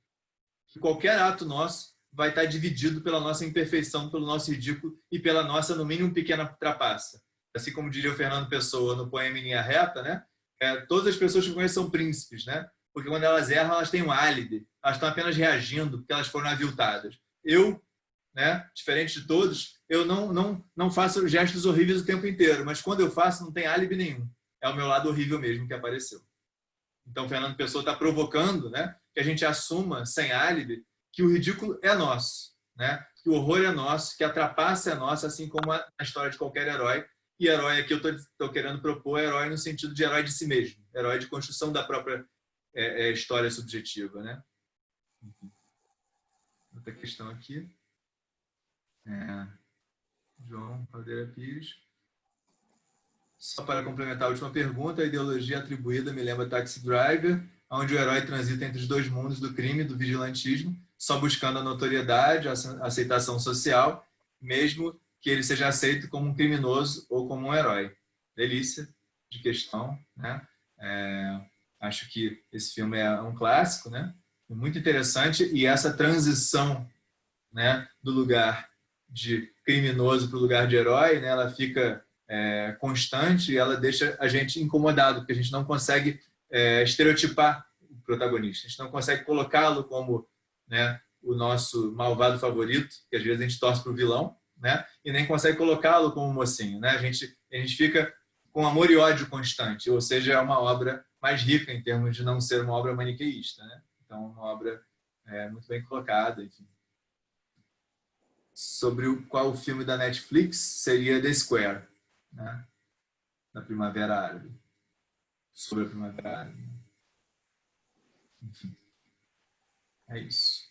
Speaker 2: Que qualquer ato nosso vai estar dividido pela nossa imperfeição, pelo nosso ridículo e pela nossa, no mínimo, pequena trapaça. Assim como diria o Fernando Pessoa no poema Em Linha Reta, né? Todas as pessoas que conhecem são príncipes, né? Porque quando elas erram, elas têm um álibi. Elas estão apenas reagindo porque elas foram aviltadas. Eu, né, diferente de todos, eu não faço gestos horríveis o tempo inteiro, mas quando eu faço, não tem álibi nenhum. É o meu lado horrível mesmo que apareceu. Então, o Fernando Pessoa está provocando, né, que a gente assuma, sem álibi, que o ridículo é nosso, né? Que o horror é nosso, que a trapaça é nossa, assim como a história de qualquer herói. E herói aqui eu estou querendo propor herói no sentido de herói de si mesmo, herói de construção da própria história subjetiva, né? Outra questão aqui. João Caldeira Pires. Só para complementar a última pergunta, a ideologia atribuída me lembra Taxi Driver, onde o herói transita entre os dois mundos do crime e do vigilantismo, só buscando a notoriedade, a aceitação social, mesmo que ele seja aceito como um criminoso ou como um herói. Delícia de questão, né? Acho que esse filme é um clássico, né? Muito interessante, e essa transição, né, do lugar de criminoso para o lugar de herói, né, ela fica constante e ela deixa a gente incomodado, porque a gente não consegue estereotipar o protagonista, a gente não consegue colocá-lo como, né, o nosso malvado favorito, que às vezes a gente torce para o vilão, né, e nem consegue colocá-lo como mocinho, né? A gente fica com amor e ódio constante, ou seja, é uma obra mais rica em termos de não ser uma obra maniqueísta, né? Então, uma obra muito bem colocada, enfim. Sobre qual filme da Netflix seria The Square, né? Da Primavera Árabe. Sobre a Primavera Árabe. Enfim. É isso.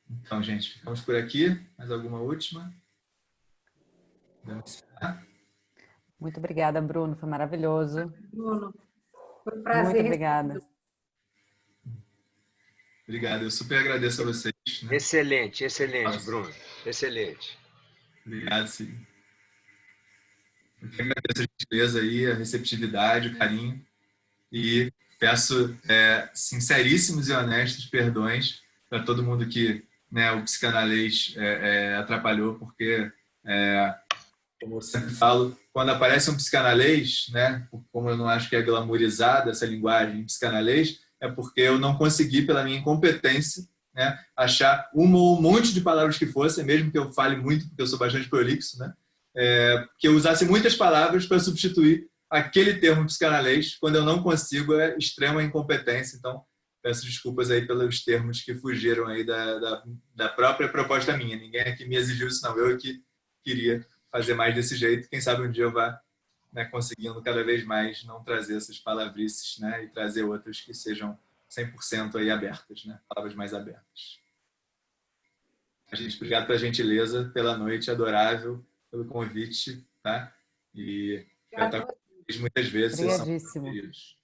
Speaker 2: Então, gente, ficamos por aqui. Mais alguma última? Vamos encerrar.
Speaker 3: Muito obrigada, Bruno. Foi maravilhoso.
Speaker 1: Bruno, foi um prazer.
Speaker 3: Muito obrigada.
Speaker 2: Obrigado. Eu super agradeço a vocês. Né?
Speaker 6: Excelente, Bruno. Excelente.
Speaker 2: Obrigado, sim. Eu que agradeço a gentileza aí, a receptividade, o carinho. E peço sinceríssimos e honestos perdões para todo mundo que, né, o psicanalês atrapalhou, porque, como eu sempre falo, quando aparece um psicanalês, né, como eu não acho que é glamourizada essa linguagem em psicanalês, é porque eu não consegui, pela minha incompetência, né, achar um monte de palavras que fossem, mesmo que eu fale muito, porque eu sou bastante prolixo, né, que eu usasse muitas palavras para substituir aquele termo psicanalês, quando eu não consigo, é extrema incompetência. Então, peço desculpas aí pelos termos que fugiram aí da própria proposta minha. Ninguém aqui me exigiu isso, não. Eu que queria fazer mais desse jeito. Quem sabe um dia eu vá, né, conseguindo cada vez mais não trazer essas palavrices, né, e trazer outras que sejam 100% aí abertas, né, palavras mais abertas. Gente, obrigado pela gentileza, pela noite adorável, pelo convite, tá? E já está com vocês muitas vezes.
Speaker 3: Obrigadíssimo.
Speaker 2: Vocês são queridos.